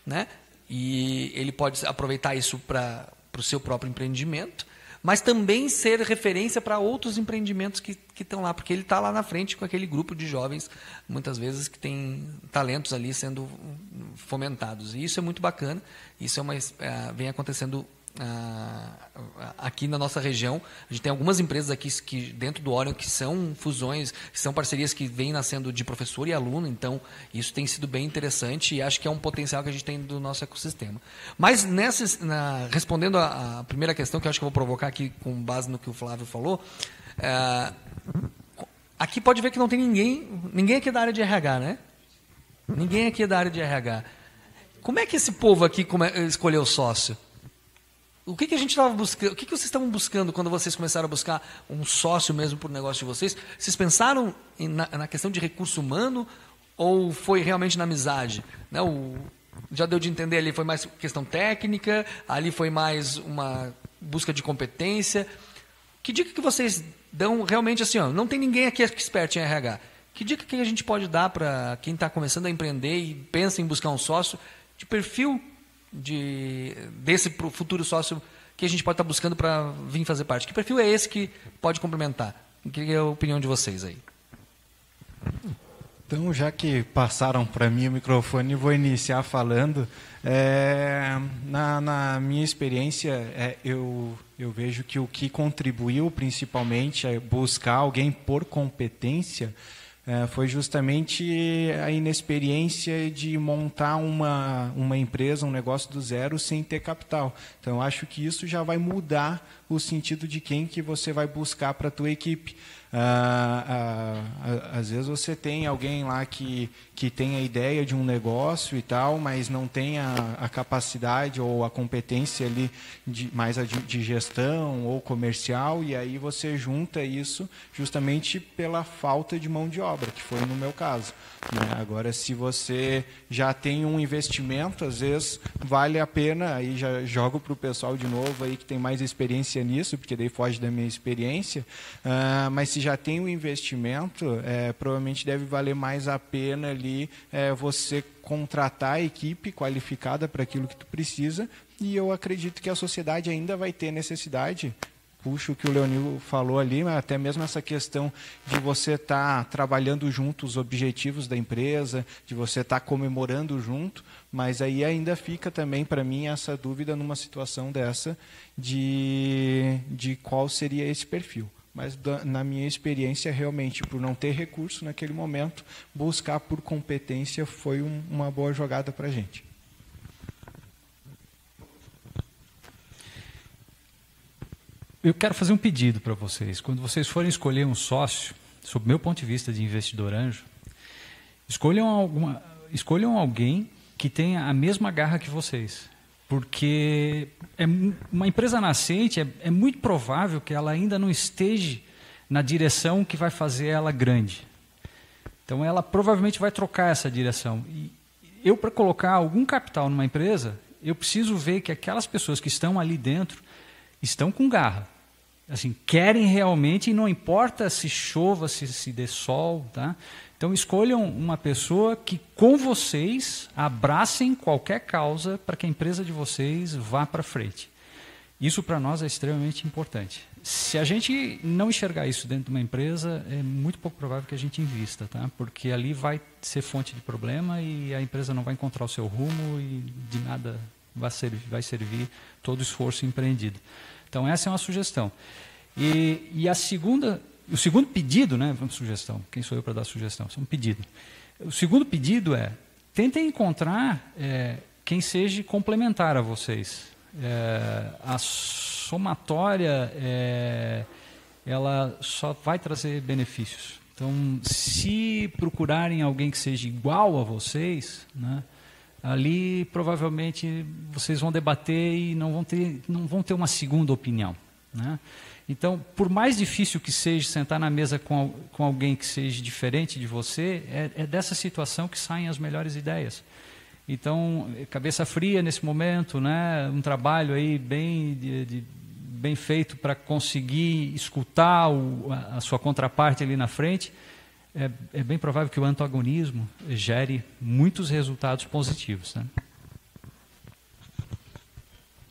né? E ele pode aproveitar isso para o seu próprio empreendimento, mas também ser referência para outros empreendimentos que estão lá, porque ele está lá na frente com aquele grupo de jovens, muitas vezes, que tem talentos ali sendo fomentados. E isso é muito bacana, isso vem acontecendo aqui na nossa região. A gente tem algumas empresas aqui que dentro do Orion que são fusões, que são parcerias que vêm nascendo de professor e aluno, então isso tem sido bem interessante e acho que é um potencial que a gente tem do nosso ecossistema. Mas respondendo a primeira questão, que eu acho que eu vou provocar aqui com base no que o Flávio falou, aqui pode ver que não tem ninguém aqui da área de RH, né? Ninguém aqui é da área de RH. Como é que esse povo aqui escolheu o sócio? O que a gente estava buscando? O que vocês estavam buscando quando vocês começaram a buscar um sócio mesmo para o negócio de vocês? Vocês pensaram na questão de recurso humano ou foi realmente na amizade? Né? Já deu de entender ali, foi mais questão técnica, ali foi mais uma busca de competência. Que dica que vocês dão realmente assim, ó, não tem ninguém aqui expert em RH. Que dica que a gente pode dar para quem está começando a empreender e pensa em buscar um sócio de perfil desse futuro sócio que a gente pode estar buscando para vir fazer parte? Que perfil é esse que pode complementar? Queria a opinião de vocês aí. Então, já que passaram para mim o microfone, vou iniciar falando. Na minha experiência, eu vejo que o que contribuiu principalmente a buscar alguém por competência foi justamente a inexperiência de montar uma empresa, um negócio do zero sem ter capital. Então, eu acho que isso já vai mudar o sentido de quem que você vai buscar para a tua equipe. Às vezes você tem alguém lá que tem a ideia de um negócio e tal, mas não tem a capacidade ou a competência ali mais de gestão ou comercial, e aí você junta isso justamente pela falta de mão de obra, que foi no meu caso, né? Agora, se você já tem um investimento, às vezes vale a pena, aí já jogo para o pessoal de novo aí que tem mais experiência nisso, porque daí foge da minha experiência, mas se já tem um investimento, provavelmente deve valer mais a pena ali você contratar a equipe qualificada para aquilo que tu precisa, e eu acredito que a sociedade ainda vai ter necessidade. Puxo o que o Leonil falou ali, mas até mesmo essa questão de você estar trabalhando junto os objetivos da empresa, de você estar comemorando junto, mas aí ainda fica também para mim essa dúvida numa situação dessa de qual seria esse perfil. Mas na minha experiência, realmente, por não ter recurso naquele momento, buscar por competência foi uma boa jogada para a gente. Eu quero fazer um pedido para vocês. Quando vocês forem escolher um sócio, sob o meu ponto de vista de investidor anjo, escolham alguém que tenha a mesma garra que vocês. Porque uma empresa nascente, é muito provável que ela ainda não esteja na direção que vai fazer ela grande. Então, ela provavelmente vai trocar essa direção. E eu, para colocar algum capital numa empresa, eu preciso ver que aquelas pessoas que estão ali dentro estão com garra. Assim, querem realmente, e não importa se chova, se dê sol, tá? Então, escolham uma pessoa que, com vocês, abracem qualquer causa para que a empresa de vocês vá para frente. Isso, para nós, é extremamente importante. Se a gente não enxergar isso dentro de uma empresa, é muito pouco provável que a gente invista, tá? Porque ali vai ser fonte de problema e a empresa não vai encontrar o seu rumo e de nada vai servir todo o esforço empreendido. Então, essa é uma sugestão. E a segunda O segundo pedido, né, vamos sugestão, quem sou eu para dar sugestão? Isso é um pedido. O segundo pedido é, tentem encontrar quem seja complementar a vocês. A somatória, ela só vai trazer benefícios. Então, se procurarem alguém que seja igual a vocês, né, ali provavelmente vocês vão debater e não vão ter uma segunda opinião, né? Então, por mais difícil que seja sentar na mesa com alguém que seja diferente de você, é dessa situação que saem as melhores ideias. Então, cabeça fria nesse momento, né? Um trabalho aí bem feito para conseguir escutar a sua contraparte ali na frente, é bem provável que o antagonismo gere muitos resultados positivos, né?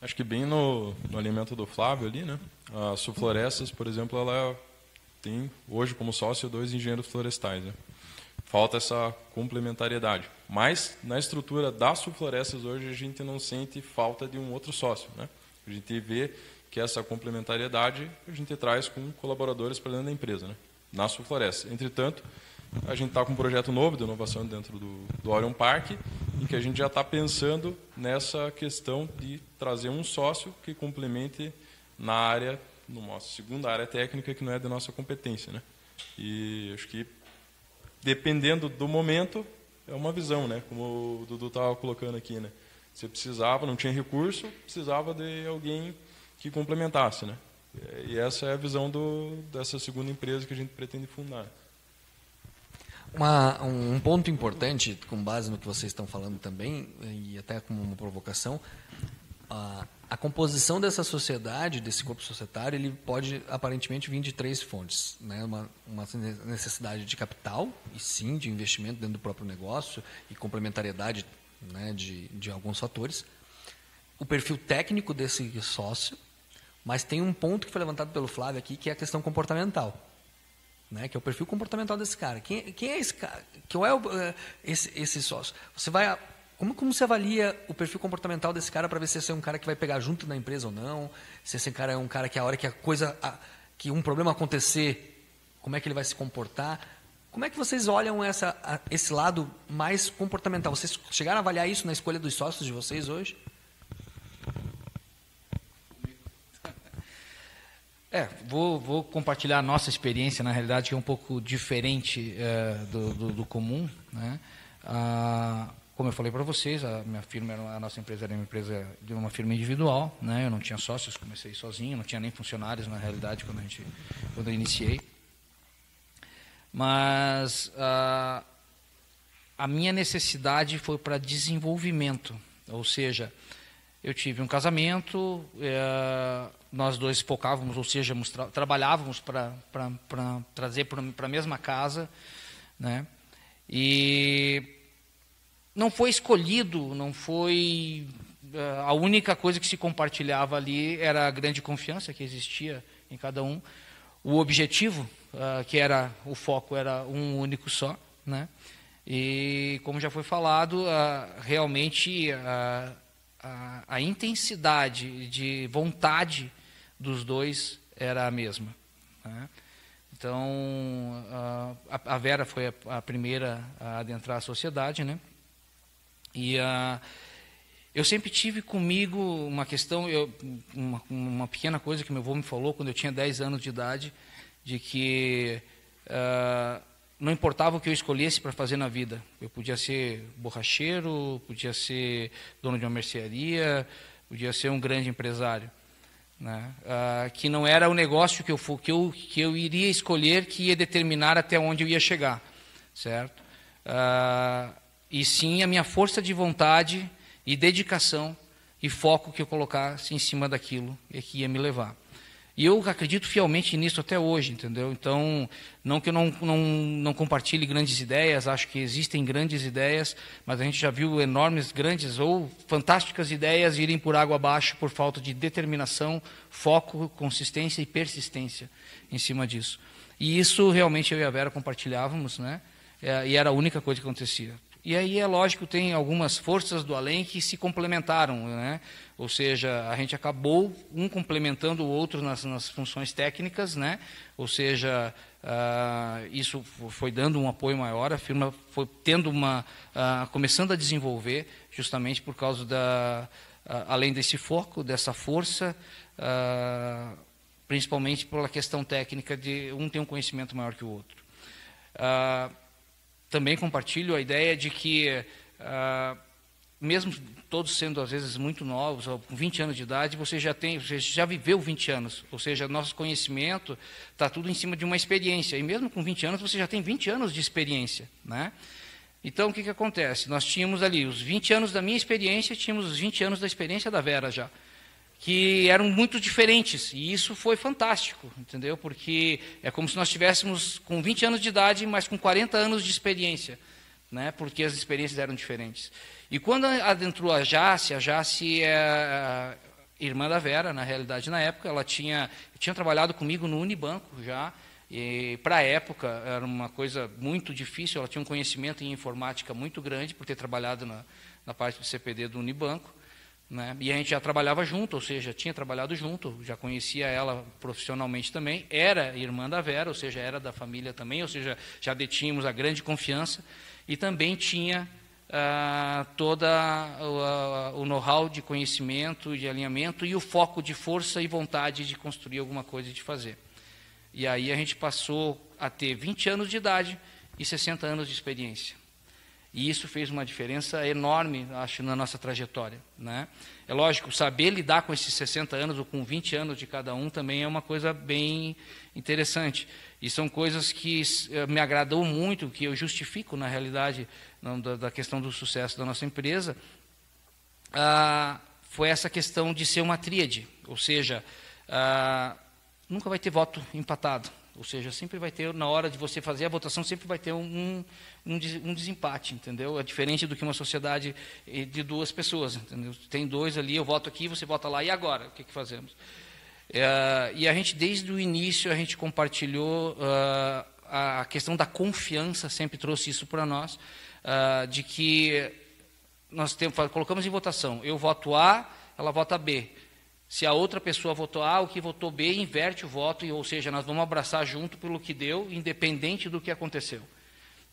Acho que bem no alimento do Flávio ali, né? A Sulflorestas, por exemplo, ela tem hoje como sócio 2 engenheiros florestais, né? Falta essa complementariedade. Mas na estrutura da Sulflorestas hoje a gente não sente falta de um outro sócio, né? A gente vê que essa complementariedade a gente traz com colaboradores para dentro da empresa, né? Na Sulflorestas. Entretanto, a gente está com um projeto novo de inovação dentro do Orion Park, em que a gente já está pensando nessa questão de trazer um sócio que complemente na área, numa segunda área técnica que não é da nossa competência, né? E acho que, dependendo do momento, é uma visão, né? Como o Dudu estava colocando aqui, né? Você precisava, não tinha recurso, precisava de alguém que complementasse, né? E essa é a visão dessa segunda empresa que a gente pretende fundar. Um ponto importante, com base no que vocês estão falando também, e até como uma provocação, a composição dessa sociedade, desse corpo societário, ele pode aparentemente vir de 3 fontes, né? Uma necessidade de capital, e sim, de investimento dentro do próprio negócio, e complementariedade, né, de alguns fatores. O perfil técnico desse sócio, mas tem um ponto que foi levantado pelo Flávio aqui, que é a questão comportamental, né, que é o perfil comportamental desse cara. Quem é esse cara? Qual é esse sócio? Você vai... Como você avalia o perfil comportamental desse cara para ver se esse é um cara que vai pegar junto na empresa ou não? Se esse cara é um cara que a hora que um problema acontecer, como é que ele vai se comportar? Como é que vocês olham esse lado mais comportamental? Vocês chegaram a avaliar isso na escolha dos sócios de vocês hoje? Vou compartilhar a nossa experiência, na realidade, que é um pouco diferente do comum, né? Como eu falei para vocês, a nossa empresa era uma firma individual, né? Eu não tinha sócios, comecei sozinho, não tinha nem funcionários, na realidade, quando eu iniciei. Mas a minha necessidade foi para desenvolvimento, ou seja, eu tive um casamento, nós dois focávamos, ou seja, trabalhávamos para trazer para a mesma casa, né? E não foi escolhido, não foi... A única coisa que se compartilhava ali era a grande confiança que existia em cada um. O objetivo, que era o foco, era um único só, né? E, como já foi falado, realmente a intensidade de vontade dos dois era a mesma, né? Então, a Vera foi a primeira a adentrar a sociedade, né? E eu sempre tive comigo uma questão, uma pequena coisa que meu avô me falou quando eu tinha 10 anos de idade, de que não importava o que eu escolhesse para fazer na vida. Eu podia ser borracheiro, podia ser dono de uma mercearia, podia ser um grande empresário, né? Que não era o negócio que eu iria escolher que ia determinar até onde eu ia chegar, certo? E sim a minha força de vontade e dedicação e foco que eu colocasse em cima daquilo é que ia me levar. E eu acredito fielmente nisso até hoje, entendeu? Então, não que eu não compartilhe grandes ideias, acho que existem grandes ideias, mas a gente já viu enormes, grandes ou fantásticas ideias irem por água abaixo por falta de determinação, foco, consistência e persistência em cima disso. E isso realmente eu e a Vera compartilhávamos, né? E era a única coisa que acontecia. E aí é lógico, tem algumas forças do além que se complementaram, né? Ou seja, a gente acabou um complementando o outro nas funções técnicas, né? Ou seja, isso foi dando um apoio maior, a firma foi tendo começando a desenvolver, justamente por causa além desse foco, dessa força, principalmente pela questão técnica de um ter um conhecimento maior que o outro. Também compartilho a ideia de que, mesmo todos sendo às vezes muito novos, com 20 anos de idade, você já viveu 20 anos, ou seja, nosso conhecimento está tudo em cima de uma experiência, e mesmo com 20 anos você já tem 20 anos de experiência, né? Então, o que acontece? Nós tínhamos ali os 20 anos da minha experiência, tínhamos os 20 anos da experiência da Vera já, que eram muito diferentes, e isso foi fantástico, entendeu? Porque é como se nós estivéssemos com 20 anos de idade, mas com 40 anos de experiência, né? Porque as experiências eram diferentes. E quando adentrou a Jace é a irmã da Vera, na realidade, na época, ela tinha trabalhado comigo no Unibanco já, e para a época era uma coisa muito difícil, ela tinha um conhecimento em informática muito grande, por ter trabalhado na parte do CPD do Unibanco, né? E a gente já trabalhava junto, ou seja, tinha trabalhado junto, já conhecia ela profissionalmente também, era irmã da Vera, ou seja, era da família também, ou seja, já detínhamos a grande confiança, e também tinha toda o know-how de conhecimento, de alinhamento e o foco de força e vontade de construir alguma coisa e de fazer. E aí a gente passou a ter 20 anos de idade e 60 anos de experiência. E isso fez uma diferença enorme, acho, na nossa trajetória, né? É lógico, saber lidar com esses 60 anos ou com 20 anos de cada um também é uma coisa bem interessante. E são coisas que me agradou muito, que eu justifico, na realidade, da questão do sucesso da nossa empresa, foi essa questão de ser uma tríade, ou seja, nunca vai ter voto empatado, ou seja, sempre vai ter, na hora de você fazer a votação, sempre vai ter um desempate, entendeu? É diferente do que uma sociedade de duas pessoas, entendeu? Tem dois ali, eu voto aqui, você vota lá, e agora? O que fazemos? E a gente, desde o início, a gente compartilhou a questão da confiança, sempre trouxe isso para nós, de que nós colocamos em votação, eu voto A, ela vota B. Se a outra pessoa votou A, o que votou B, inverte o voto, ou seja, nós vamos abraçar junto pelo que deu, independente do que aconteceu.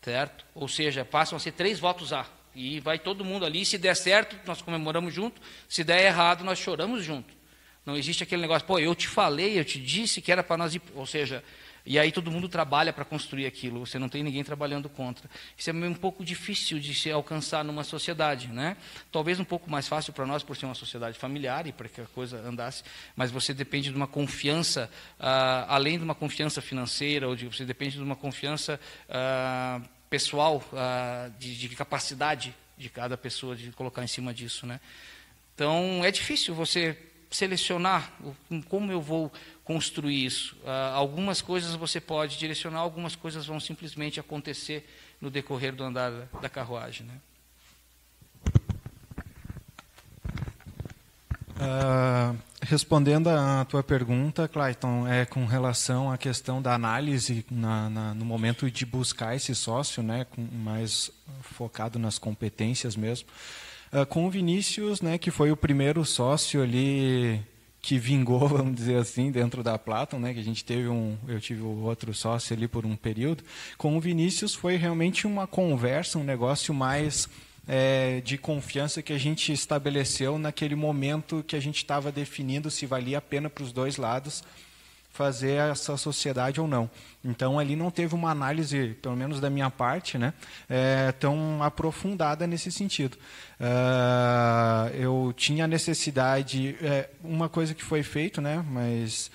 Certo? Ou seja, passam a ser 3 votos A. E vai todo mundo ali, se der certo, nós comemoramos junto, se der errado, nós choramos junto. Não existe aquele negócio, pô, eu te falei, eu te disse que era para nós ir, ou seja, e aí todo mundo trabalha para construir aquilo, você não tem ninguém trabalhando contra. Isso é um pouco difícil de se alcançar numa sociedade, né? Talvez um pouco mais fácil para nós, por ser uma sociedade familiar e para que a coisa andasse, mas você depende de uma confiança, além de uma confiança financeira, ou você depende de uma confiança pessoal, de capacidade de cada pessoa de colocar em cima disso, né? Então, é difícil você selecionar como eu vou construir isso. Algumas coisas você pode direcionar, algumas coisas vão simplesmente acontecer no decorrer do andar da carruagem, né? Respondendo à tua pergunta, Clayton, com relação à questão da análise no momento de buscar esse sócio, né, mais focado nas competências mesmo, com o Vinícius, né, que foi o primeiro sócio ali que vingou, vamos dizer assim, dentro da Platon, né, que eu tive o outro sócio ali por um período. Com o Vinícius foi realmente uma conversa, um negócio mais de confiança que a gente estabeleceu naquele momento que a gente estava definindo se valia a pena para os dois lados fazer essa sociedade ou não. Então, ali não teve uma análise, pelo menos da minha parte, né, tão aprofundada nesse sentido. Eu tinha necessidade, uma coisa que foi feito, né, mas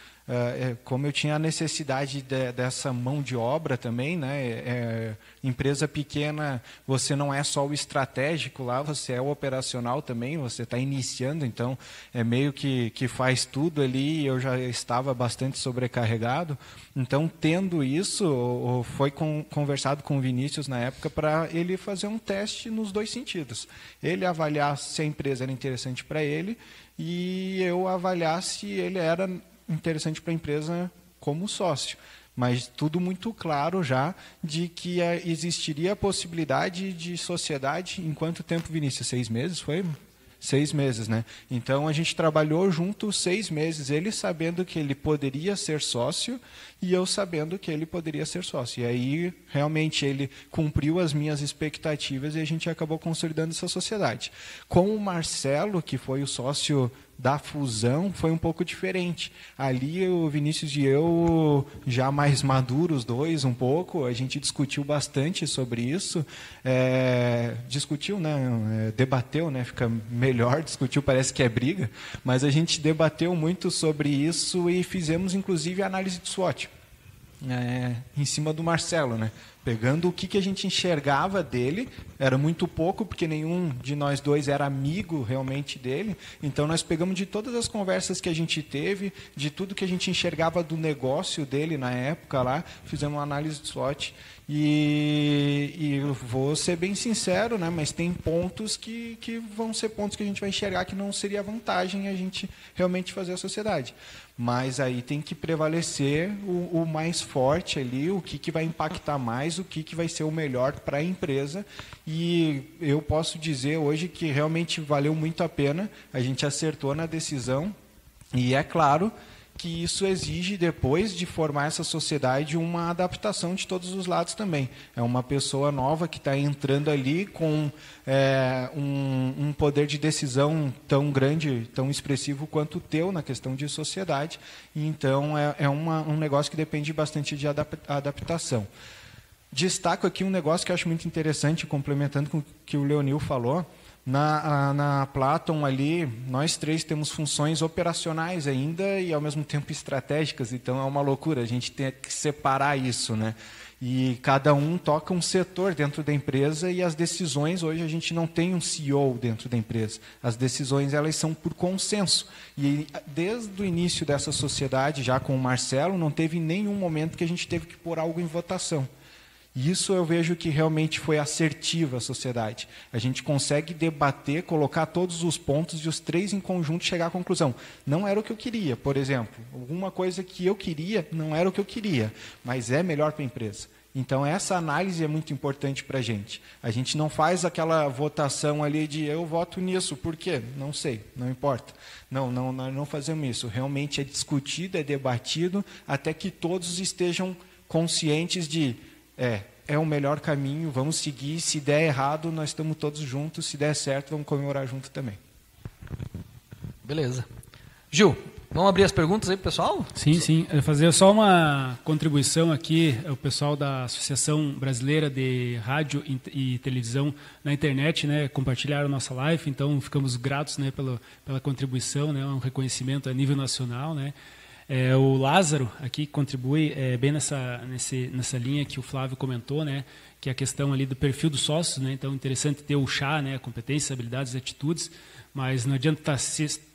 como eu tinha a necessidade dessa mão de obra também, né, empresa pequena, você não é só o estratégico lá, você é o operacional também, você está iniciando, então é meio que faz tudo ali, eu já estava bastante sobrecarregado, então tendo isso, foi conversado com o Vinícius na época para ele fazer um teste nos dois sentidos, ele avaliar se a empresa era interessante para ele e eu avaliar se ele era interessante para a empresa como sócio. mas tudo muito claro já de que existiria a possibilidade de sociedade. Em quanto tempo, Vinícius? 6 meses, foi? 6 meses, né? Então a gente trabalhou junto 6 meses, ele sabendo que ele poderia ser sócio e eu sabendo que ele poderia ser sócio. E aí realmente ele cumpriu as minhas expectativas e a gente acabou consolidando essa sociedade. Com o Marcelo, que foi o sócio da fusão, foi um pouco diferente. Ali o Vinícius e eu, já mais maduros, dois um pouco, a gente discutiu bastante sobre isso. Discutiu, né? Debateu, né? Fica melhor, discutiu, parece que é briga, mas a gente debateu muito sobre isso e fizemos inclusive análise de SWOT. Em cima do Marcelo, né? Pegando o que a gente enxergava dele, era muito pouco, porque nenhum de nós dois era amigo realmente dele, então nós pegamos de todas as conversas que a gente teve, de tudo que a gente enxergava do negócio dele na época lá, fizemos uma análise de SWOT. E eu vou ser bem sincero, né? Mas tem pontos que vão ser pontos que a gente vai enxergar que não seria vantagem a gente realmente fazer a sociedade. Mas aí tem que prevalecer o mais forte ali, o que vai impactar mais, o que vai ser o melhor para a empresa. E eu posso dizer hoje que realmente valeu muito a pena, a gente acertou na decisão. E é claro que isso exige, depois de formar essa sociedade, uma adaptação de todos os lados também. É uma pessoa nova que está entrando ali com um poder de decisão tão grande, tão expressivo quanto o teu na questão de sociedade. Então, um negócio que depende bastante de adaptação. Destaco aqui um negócio que eu acho muito interessante, complementando com o que o Leonil falou. Na Platon ali, nós três temos funções operacionais ainda e ao mesmo tempo estratégicas, então é uma loucura, a gente tem que separar isso, né? E cada um toca um setor dentro da empresa e as decisões, hoje a gente não tem um CEO dentro da empresa, as decisões elas são por consenso. E desde o início dessa sociedade, já com o Marcelo, não teve nenhum momento que a gente teve que pôr algo em votação. Isso eu vejo que realmente foi assertiva a sociedade. A gente consegue debater, colocar todos os pontos e os três em conjunto chegar à conclusão. Não era o que eu queria, por exemplo. Alguma coisa que eu queria não era o que eu queria, mas é melhor para a empresa. Então, essa análise é muito importante para a gente. A gente não faz aquela votação ali de eu voto nisso, por quê? Não sei, não importa. Não, nós não fazemos isso. Realmente é discutido, é debatido, até que todos estejam conscientes de é o melhor caminho, vamos seguir, se der errado, nós estamos todos juntos, se der certo, vamos comemorar junto também. Beleza. Gil, vamos abrir as perguntas aí pro pessoal? Sim. Eu vou fazer só uma contribuição aqui, o pessoal da Associação Brasileira de Rádio e Televisão na internet, né, compartilharam a nossa live, então ficamos gratos, né, pela contribuição, né, um reconhecimento a nível nacional, né. O Lázaro aqui contribui bem nessa linha que o Flávio comentou, né, que é a questão ali do perfil dos sócios, né, então é interessante ter o chá, né, competências, habilidades e atitudes, mas não adianta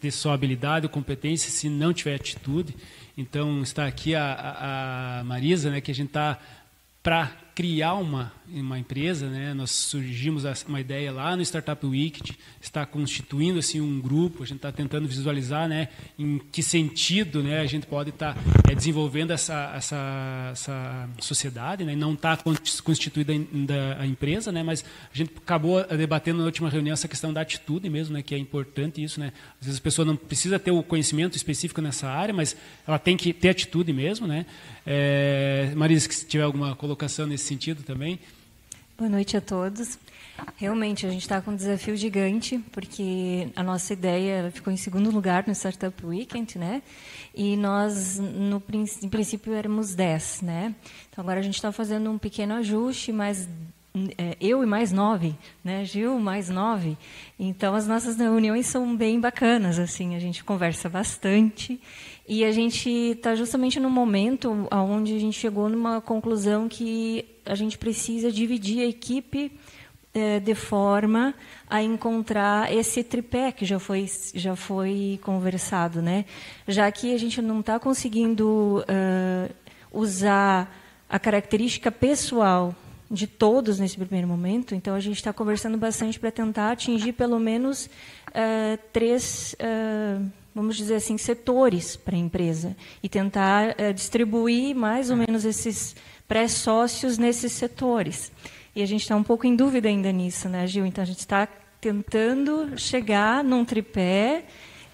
ter só habilidade ou competência se não tiver atitude. Então está aqui a Marisa, né, que a gente está para criar uma empresa, né? Nós surgimos uma ideia lá no Startup Week, está constituindo assim um grupo, a gente está tentando visualizar, né, em que sentido, né, a gente pode estar desenvolvendo essa sociedade, né? Não está constituída ainda a empresa, né, mas a gente acabou debatendo na última reunião essa questão da atitude mesmo, né, que é importante isso, né? Às vezes a pessoa não precisa ter o conhecimento específico nessa área, mas ela tem que ter atitude mesmo, né? Marisa, se tiver alguma colocação nesse sentido também. Boa noite a todos. Realmente, a gente está com um desafio gigante, porque a nossa ideia ficou em segundo lugar no Startup Weekend, né? E nós, em princípio, éramos 10, né? Então, agora a gente está fazendo um pequeno ajuste, mas eu e mais 9, né? Gil, mais 9. Então, as nossas reuniões são bem bacanas, assim, a gente conversa bastante. E a gente está justamente no momento onde a gente chegou numa conclusão que a gente precisa dividir a equipe de forma a encontrar esse tripé que já foi conversado, né? Já que a gente não está conseguindo usar a característica pessoal de todos nesse primeiro momento, então a gente está conversando bastante para tentar atingir pelo menos vamos dizer assim, setores para a empresa e tentar distribuir mais ou menos esses pré-sócios nesses setores. E a gente está um pouco em dúvida ainda nisso, né, Gil? Então, a gente está tentando chegar num tripé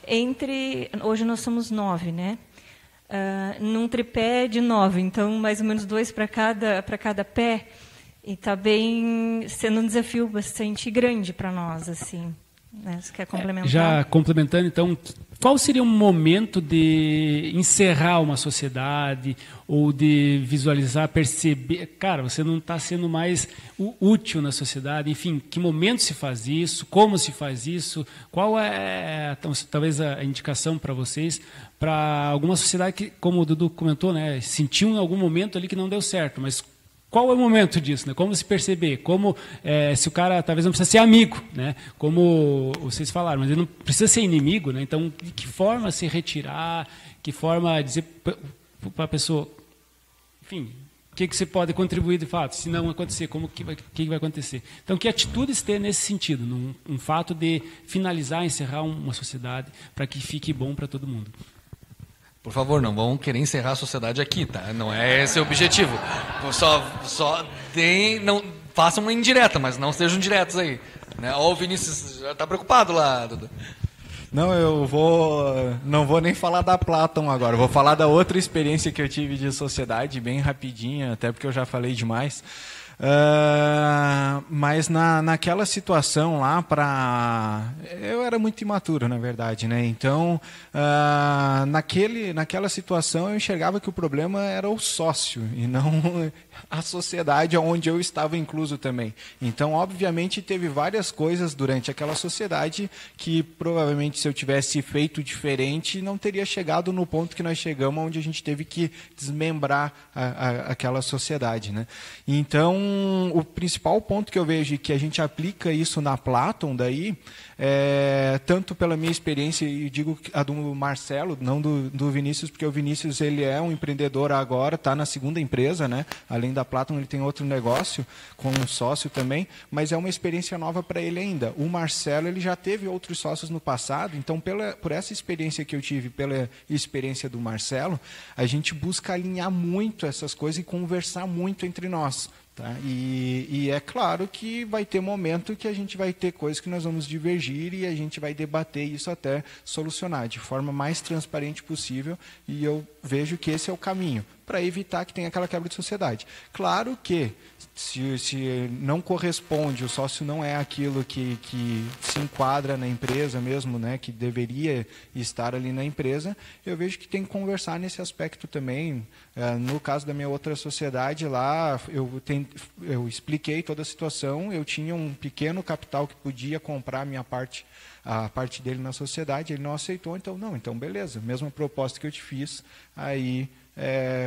entre... Hoje nós somos 9, né? Num tripé de 9, então mais ou menos 2 para cada pé. E está bem sendo um desafio bastante grande para nós, assim. Né? Você quer complementar? Já complementando, então, qual seria um momento de encerrar uma sociedade ou de visualizar, perceber, cara, você não está sendo mais útil na sociedade, enfim, que momento se faz isso, como se faz isso, qual é, talvez, a indicação para vocês, para alguma sociedade que, como o Dudu comentou, né, sentiu em algum momento ali que não deu certo, mas qual é o momento disso, né? Como se perceber? Como se o cara talvez não precisa ser amigo, né? Como vocês falaram, mas ele não precisa ser inimigo, né? Então, de que forma se retirar? Que forma dizer para a pessoa, enfim, o que você pode contribuir de fato? Se não acontecer, como que vai acontecer? Então, que atitudes ter nesse sentido, num fato de finalizar, encerrar uma sociedade para que fique bom para todo mundo? Por favor, não vão querer encerrar a sociedade aqui, tá? Não é esse o objetivo. Só não façam uma indireta, mas não sejam diretos aí. Né? Ó, o Vinícius já está preocupado lá, Dudu. Não, não vou nem falar da Platon agora. Vou falar da outra experiência que eu tive de sociedade, bem rapidinha, até porque eu já falei demais. Mas naquela situação lá, eu era muito imaturo, na verdade, né? Então, naquela situação eu enxergava que o problema era o sócio e não a sociedade onde eu estava incluso também. Então, obviamente, teve várias coisas durante aquela sociedade que provavelmente, se eu tivesse feito diferente, não teria chegado no ponto que nós chegamos, onde a gente teve que desmembrar aquela sociedade, né? Então, o principal ponto que eu vejo que a gente aplica isso na Platon daí, tanto pela minha experiência, e digo a do Marcelo, não do Vinícius, porque o Vinícius ele é um empreendedor agora, está na segunda empresa, né? Além da Platon, ele tem outro negócio com um sócio também, mas é uma experiência nova para ele ainda. O Marcelo ele já teve outros sócios no passado, então por essa experiência que eu tive, pela experiência do Marcelo, a gente busca alinhar muito essas coisas e conversar muito entre nós. Tá? E é claro que vai ter momento que a gente vai ter coisas que nós vamos divergir e a gente vai debater isso até solucionar de forma mais transparente possível, e eu vejo que esse é o caminho para evitar que tenha aquela quebra de sociedade. Claro que se não corresponde, o sócio não é aquilo que se enquadra na empresa mesmo, né, que deveria estar ali na empresa, eu vejo que tem que conversar nesse aspecto também. No caso da minha outra sociedade lá, eu expliquei toda a situação, eu tinha um pequeno capital que podia comprar a parte dele na sociedade, ele não aceitou, então beleza, mesma proposta que eu te fiz, aí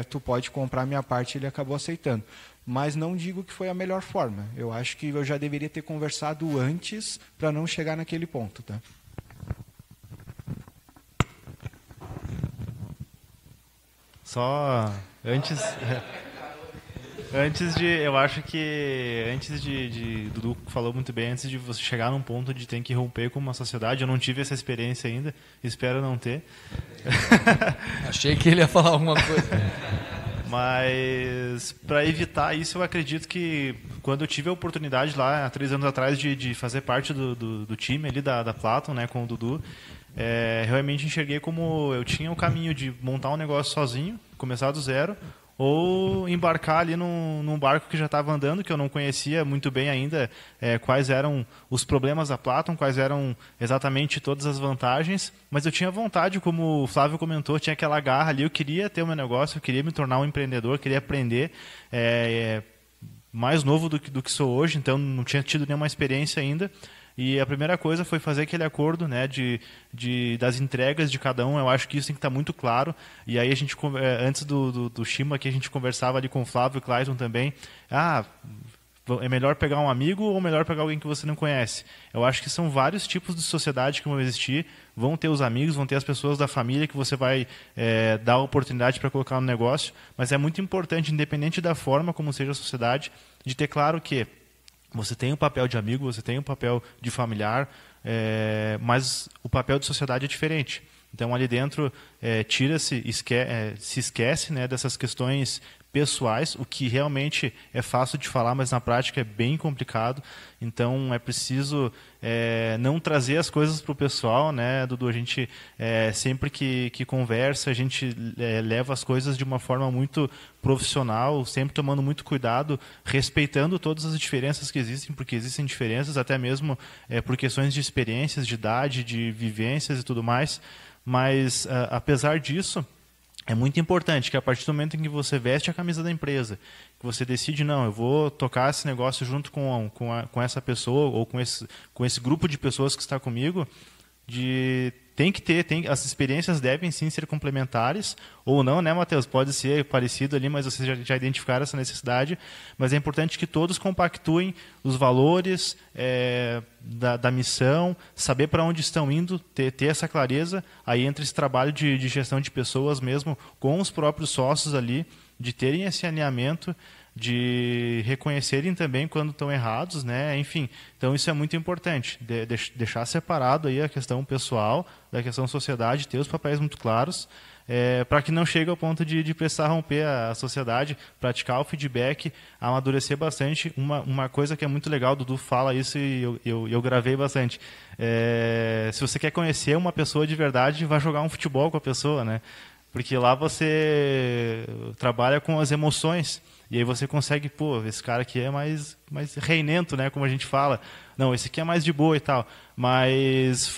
tu pode comprar a minha parte, ele acabou aceitando. Mas não digo que foi a melhor forma. Eu acho que eu já deveria ter conversado antes para não chegar naquele ponto. Tá? Só antes eu acho que antes de Dudu falou muito bem, antes de você chegar num ponto de ter que romper com uma sociedade, eu não tive essa experiência ainda, espero não ter. Achei que ele ia falar alguma coisa. Mas, para evitar isso, eu acredito que quando eu tive a oportunidade lá, há 3 anos atrás, de fazer parte do time ali da Platon, né, com o Dudu, realmente enxerguei como eu tinha o caminho de montar um negócio sozinho, começar do zero, ou embarcar ali num barco que já estava andando, que eu não conhecia muito bem ainda quais eram os problemas da Platon, quais eram exatamente todas as vantagens, mas eu tinha vontade, como o Flávio comentou, tinha aquela garra ali, eu queria ter o meu negócio, eu queria me tornar um empreendedor, queria aprender, mais novo do que sou hoje, então não tinha tido nenhuma experiência ainda. E a primeira coisa foi fazer aquele acordo, né, das entregas de cada um. Eu acho que isso tem que estar muito claro. E aí a gente, antes do Shima aqui, a gente conversava ali com o Flávio e o Clayton também. É melhor pegar um amigo ou melhor pegar alguém que você não conhece? Eu acho que são vários tipos de sociedade que vão existir. Vão ter os amigos, vão ter as pessoas da família que você vai dar a oportunidade para colocar no negócio. Mas é muito importante, independente da forma como seja a sociedade, de ter claro que você tem um papel de amigo, você tem um papel de familiar, mas o papel de sociedade é diferente. Então, ali dentro, se esquece, né, dessas questões pessoais, o que realmente é fácil de falar, mas na prática é bem complicado. Então, é preciso não trazer as coisas para o pessoal, né, Dudu? A gente, sempre que conversa, a gente leva as coisas de uma forma muito profissional, sempre tomando muito cuidado, respeitando todas as diferenças que existem, porque existem diferenças até mesmo por questões de experiências, de idade, de vivências e tudo mais. Mas, apesar disso, é muito importante que a partir do momento em que você veste a camisa da empresa, que você decide, não, eu vou tocar esse negócio junto com essa pessoa ou com esse grupo de pessoas que está comigo, as experiências devem sim ser complementares, ou não, né, Matheus? Pode ser parecido ali, mas vocês já identificaram essa necessidade, mas é importante que todos compactuem os valores da missão, saber para onde estão indo, ter essa clareza, aí entra esse trabalho de gestão de pessoas mesmo, com os próprios sócios ali, de terem esse alinhamento, de reconhecerem também quando estão errados, né? Enfim, então isso é muito importante, deixar separado aí a questão pessoal da questão sociedade, ter os papéis muito claros, para que não chegue ao ponto de precisar romper a sociedade, praticar o feedback, amadurecer bastante. Uma coisa que é muito legal, o Dudu fala isso e eu gravei bastante. Se você quer conhecer uma pessoa de verdade, vai jogar um futebol com a pessoa, né? Porque lá você trabalha com as emoções. E aí você consegue, esse cara aqui é mais reinento, né, como a gente fala. Não, esse aqui é mais de boa e tal. Mas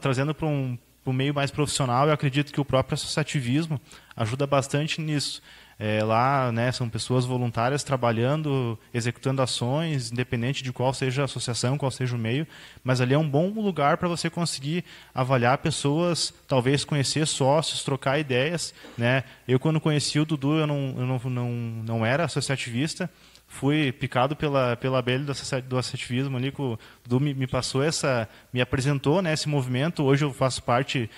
trazendo para um meio mais profissional, eu acredito que o próprio associativismo ajuda bastante nisso. Lá, né, são pessoas voluntárias trabalhando, executando ações, independente de qual seja a associação, qual seja o meio, mas ali é um bom lugar para você conseguir avaliar pessoas, talvez conhecer sócios, trocar ideias, né? Eu, quando conheci o Dudu, eu não era associativista, fui picado pela abelha do associativismo ali, que o Dudu me passou me apresentou, né, esse movimento. Hoje eu faço parte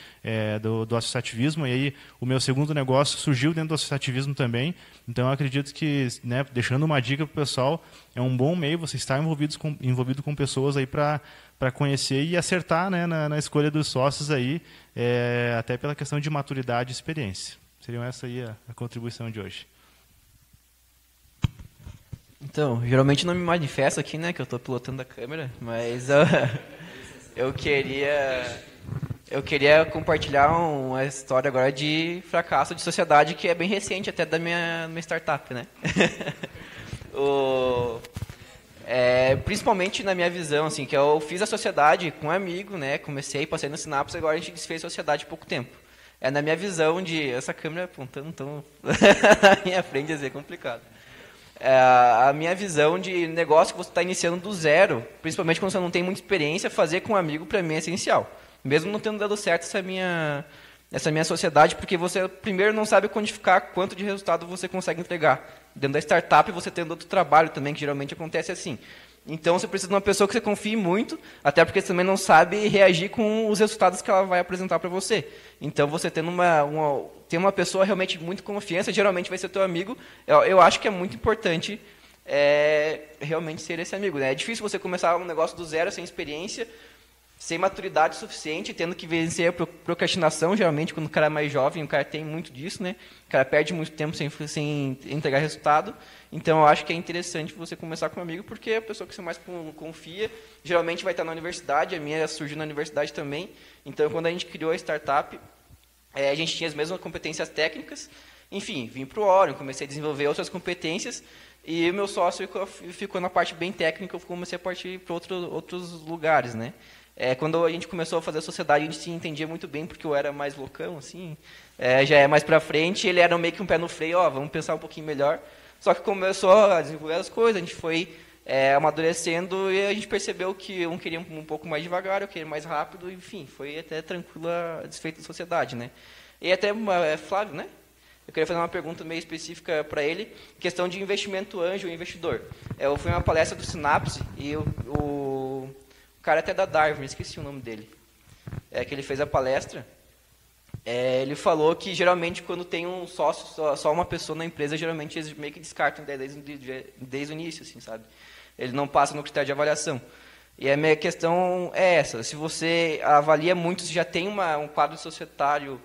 do associativismo, e aí o meu segundo negócio surgiu dentro do associativismo também. Então eu acredito que, né, deixando uma dica para o pessoal, é um bom meio você estar envolvido com pessoas aí para conhecer e acertar, né, na escolha dos sócios aí, até pela questão de maturidade e experiência. Seriam essa aí a contribuição de hoje. Então, geralmente não me manifesto aqui, né, que eu estou pilotando a câmera, mas eu queria compartilhar uma história agora de fracasso de sociedade que é bem recente até da minha startup, né? Principalmente na minha visão, assim, que eu fiz a sociedade com um amigo, né, passei no Sinapse, agora a gente desfez a sociedade há pouco tempo. Na minha visão de essa câmera apontando tão na minha frente, ia ser complicado. A minha visão de negócio que você está iniciando do zero, principalmente quando você não tem muita experiência, fazer com um amigo, para mim, é essencial. Mesmo não tendo dado certo essa minha sociedade, porque você, primeiro, não sabe quantificar quanto de resultado você consegue entregar. Dentro da startup, você tendo outro trabalho também, que geralmente acontece assim. Então, você precisa de uma pessoa que você confie muito, até porque você também não sabe reagir com os resultados que ela vai apresentar para você. Então, você tendo uma pessoa realmente muito confiança, geralmente vai ser teu amigo. Eu acho que é muito importante realmente ser esse amigo, né? É difícil você começar um negócio do zero, sem experiência, sem maturidade suficiente, tendo que vencer a procrastinação. Geralmente, quando o cara é mais jovem, o cara tem muito disso, né? O cara perde muito tempo sem entregar resultado. Então, eu acho que é interessante você começar com um amigo, porque é a pessoa que você mais confia. Geralmente vai estar na universidade, a minha surgiu na universidade também. Então, quando a gente criou a startup, a gente tinha as mesmas competências técnicas. Enfim, vim para o Orion, comecei a desenvolver outras competências, e o meu sócio ficou na parte bem técnica, eu comecei a partir para outros lugares, né? Quando a gente começou a fazer a sociedade, a gente se entendia muito bem, porque eu era mais loucão, assim, já é mais para frente, ele era meio que um pé no freio, vamos pensar um pouquinho melhor. Só que começou a desenvolver as coisas, a gente foi amadurecendo, e a gente percebeu que um queria um pouco mais devagar, eu queria mais rápido, enfim, foi até tranquila a desfeita da sociedade, né? E até, Flávio, né? Eu queria fazer uma pergunta meio específica para ele, questão de investimento anjo e investidor. Eu fui em uma palestra do Sinapse, e o cara até da Darwin, esqueci o nome dele, que ele fez a palestra. Ele falou que geralmente quando tem um sócio, só uma pessoa na empresa, geralmente eles meio que descartam a ideia desde o início, assim, sabe? Ele não passa no critério de avaliação. E a minha questão é essa, se você avalia muito, se já tem um quadro societário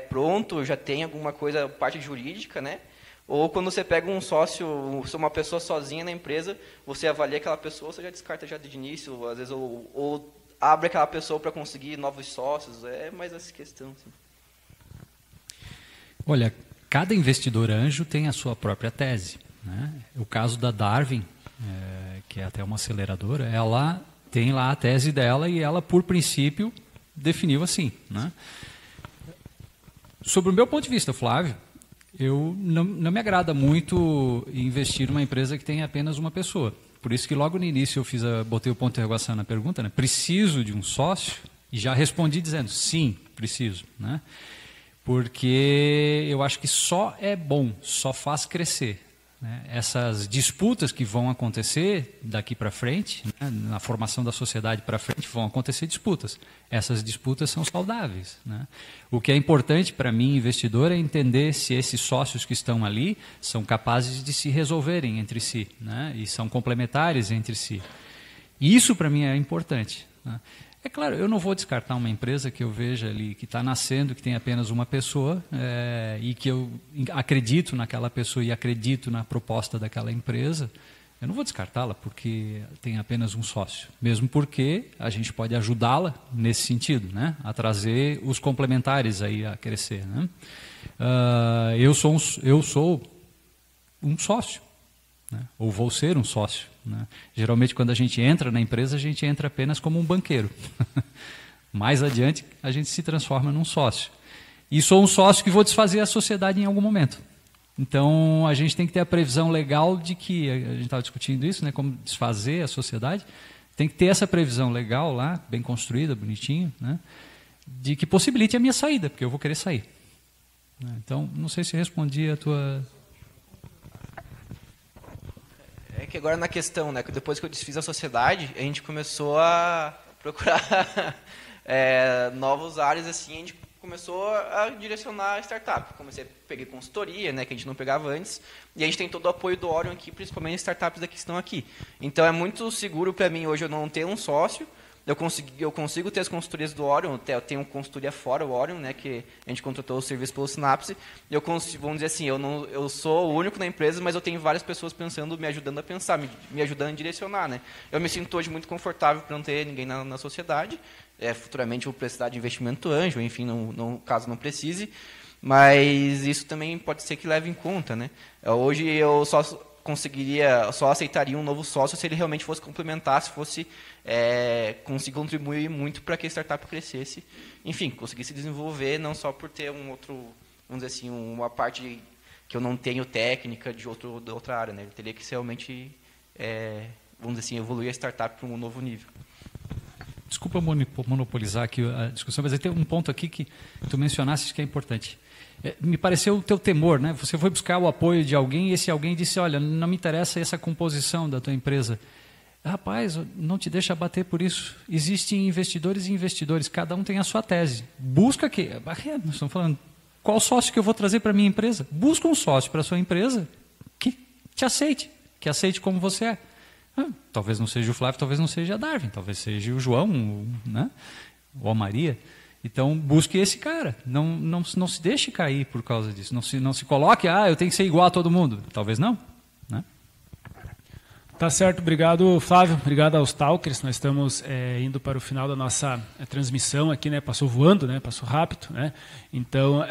pronto, já tem alguma coisa, parte jurídica, né? Ou quando você pega um sócio, uma pessoa sozinha na empresa, você avalia aquela pessoa, você já descarta já de início, às vezes, ou abre aquela pessoa para conseguir novos sócios, é mais essa questão. Assim. Olha, cada investidor anjo tem a sua própria tese, né? O caso da Darwin, que é até uma aceleradora, ela tem lá a tese dela e ela, por princípio, definiu assim, né? Sobre o meu ponto de vista, Flávio, eu não me agrada muito investir numa empresa que tem apenas uma pessoa. Por isso que logo no início eu botei o ponto de interrogação na pergunta, né? Preciso de um sócio? E já respondi dizendo, sim, preciso, né? Porque eu acho que só é bom, só faz crescer, né? Essas disputas que vão acontecer daqui para frente, né? Na formação da sociedade para frente, vão acontecer disputas. Essas disputas são saudáveis, né? O que é importante para mim, investidor, é entender se esses sócios que estão ali são capazes de se resolverem entre si, né? E são complementares entre si. E isso para mim é importante, né? É claro, eu não vou descartar uma empresa que eu veja ali, que está nascendo, que tem apenas uma pessoa, e que eu acredito naquela pessoa e acredito na proposta daquela empresa. Eu não vou descartá-la porque tem apenas um sócio, mesmo porque a gente pode ajudá-la nesse sentido, né? A trazer os complementares aí a crescer, né? Eu sou um sócio, né? Ou vou ser um sócio, né? Geralmente, quando a gente entra na empresa, a gente entra apenas como um banqueiro. Mais adiante, a gente se transforma num sócio. E sou um sócio que vou desfazer a sociedade em algum momento. Então, a gente tem que ter a previsão legal de que, a gente estava discutindo isso, né, como desfazer a sociedade, tem que ter essa previsão legal lá, bem construída, bonitinho, né, de que possibilite a minha saída, porque eu vou querer sair. Então, não sei se respondi a tua... É que agora na questão, né, que depois que eu desfiz a sociedade, a gente começou a procurar novos áreas, assim, a gente começou a direcionar a startup. Peguei consultoria, né, que a gente não pegava antes, e a gente tem todo o apoio do Orion aqui, principalmente as startups que estão aqui. Então é muito seguro para mim hoje eu não ter um sócio. Eu consigo ter as consultorias do Orion, eu tenho consultoria fora o Orion, né, que a gente contratou o serviço pelo Synapse. Vamos dizer assim, eu sou o único na empresa, mas eu tenho várias pessoas pensando, me ajudando a pensar, me ajudando a direcionar, né. Eu me sinto hoje muito confortável para não ter ninguém na sociedade. Futuramente eu vou precisar de investimento anjo, enfim, caso não precise. Mas isso também pode ser que leve em conta, né. Hoje eu só aceitaria um novo sócio se ele realmente fosse complementar, se fosse conseguir contribuir muito para que a startup crescesse, enfim, conseguisse desenvolver, não só por ter um outro, vamos dizer assim, uma parte que eu não tenho técnica de outra área, né? Ele teria que realmente, vamos dizer assim, evoluir a startup para um novo nível. Desculpa monopolizar aqui a discussão, mas tem um ponto aqui que tu mencionaste que é importante. Me pareceu o teu temor, né? Você foi buscar o apoio de alguém e esse alguém disse, olha, não me interessa essa composição da tua empresa. Rapaz, não te deixa abater por isso. Existem investidores e investidores, cada um tem a sua tese. Busca que... Nós estamos falando, qual sócio que eu vou trazer para a minha empresa? Busca um sócio para a sua empresa que te aceite, que aceite como você é. Talvez não seja o Flávio, talvez não seja a Darwin, talvez seja o João, né? Ou a Maria. Então, busque esse cara. Não se deixe cair por causa disso. Não se coloque, eu tenho que ser igual a todo mundo. Talvez não, né? Tá certo, obrigado Flávio, obrigado aos Talkers. Nós estamos indo para o final da nossa transmissão aqui, né? Passou voando, né? Passou rápido, né? Então,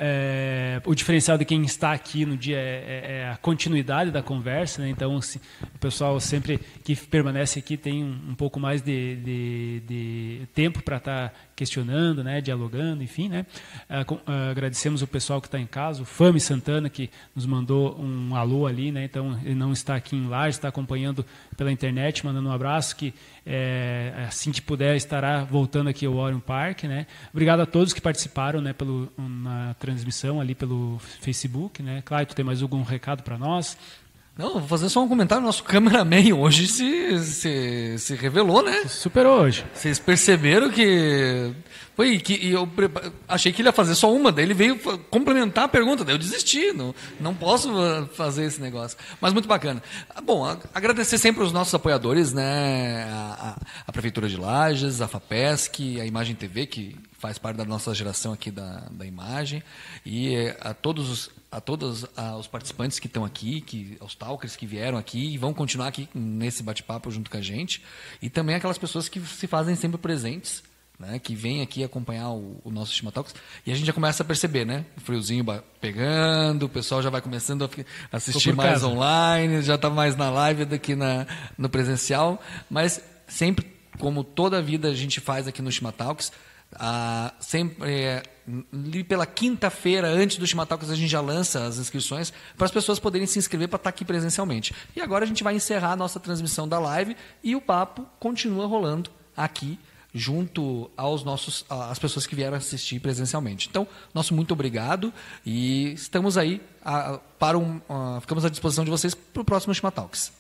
o diferencial de quem está aqui no dia é a continuidade da conversa, né? Então, o pessoal sempre que permanece aqui tem um pouco mais de tempo para estar questionando, né? Dialogando, enfim, né? Agradecemos o pessoal que está em casa, o Fami Santana, que nos mandou um alô ali, né? Então, ele não está aqui em Lages, está acompanhando pela internet, mandando um abraço, que assim que puder estará voltando aqui ao Orion Park, né? Obrigado a todos que participaram, né, na transmissão ali pelo Facebook, né? Claro, tu tem mais algum recado para nós? Não, vou fazer só um comentário. Nosso cameraman hoje se revelou, né? Superou hoje. Vocês perceberam que... eu achei que ele ia fazer só uma, daí ele veio complementar a pergunta, daí eu desisti, não posso fazer esse negócio. Mas muito bacana. Bom, agradecer sempre os nossos apoiadores, né? a Prefeitura de Lages, a FAPESC, a Imagem TV, que faz parte da nossa geração aqui da imagem, e a todos os participantes que estão aqui, aos talkers que vieram aqui e vão continuar aqui nesse bate-papo junto com a gente, e também aquelas pessoas que se fazem sempre presentes, né, que vêm aqui acompanhar o nosso Estima Talks, e a gente já começa a perceber, né, o friozinho pegando, o pessoal já vai começando a assistir mais online, já está mais na live do que no presencial, mas sempre, como toda a vida a gente faz aqui no Estima Talks, sempre pela quinta-feira antes do Estima Talks a gente já lança as inscrições para as pessoas poderem se inscrever para estar aqui presencialmente. E agora a gente vai encerrar a nossa transmissão da live e o papo continua rolando aqui junto às pessoas que vieram assistir presencialmente. Então, nosso muito obrigado e estamos aí ficamos à disposição de vocês para o próximo Estima Talks.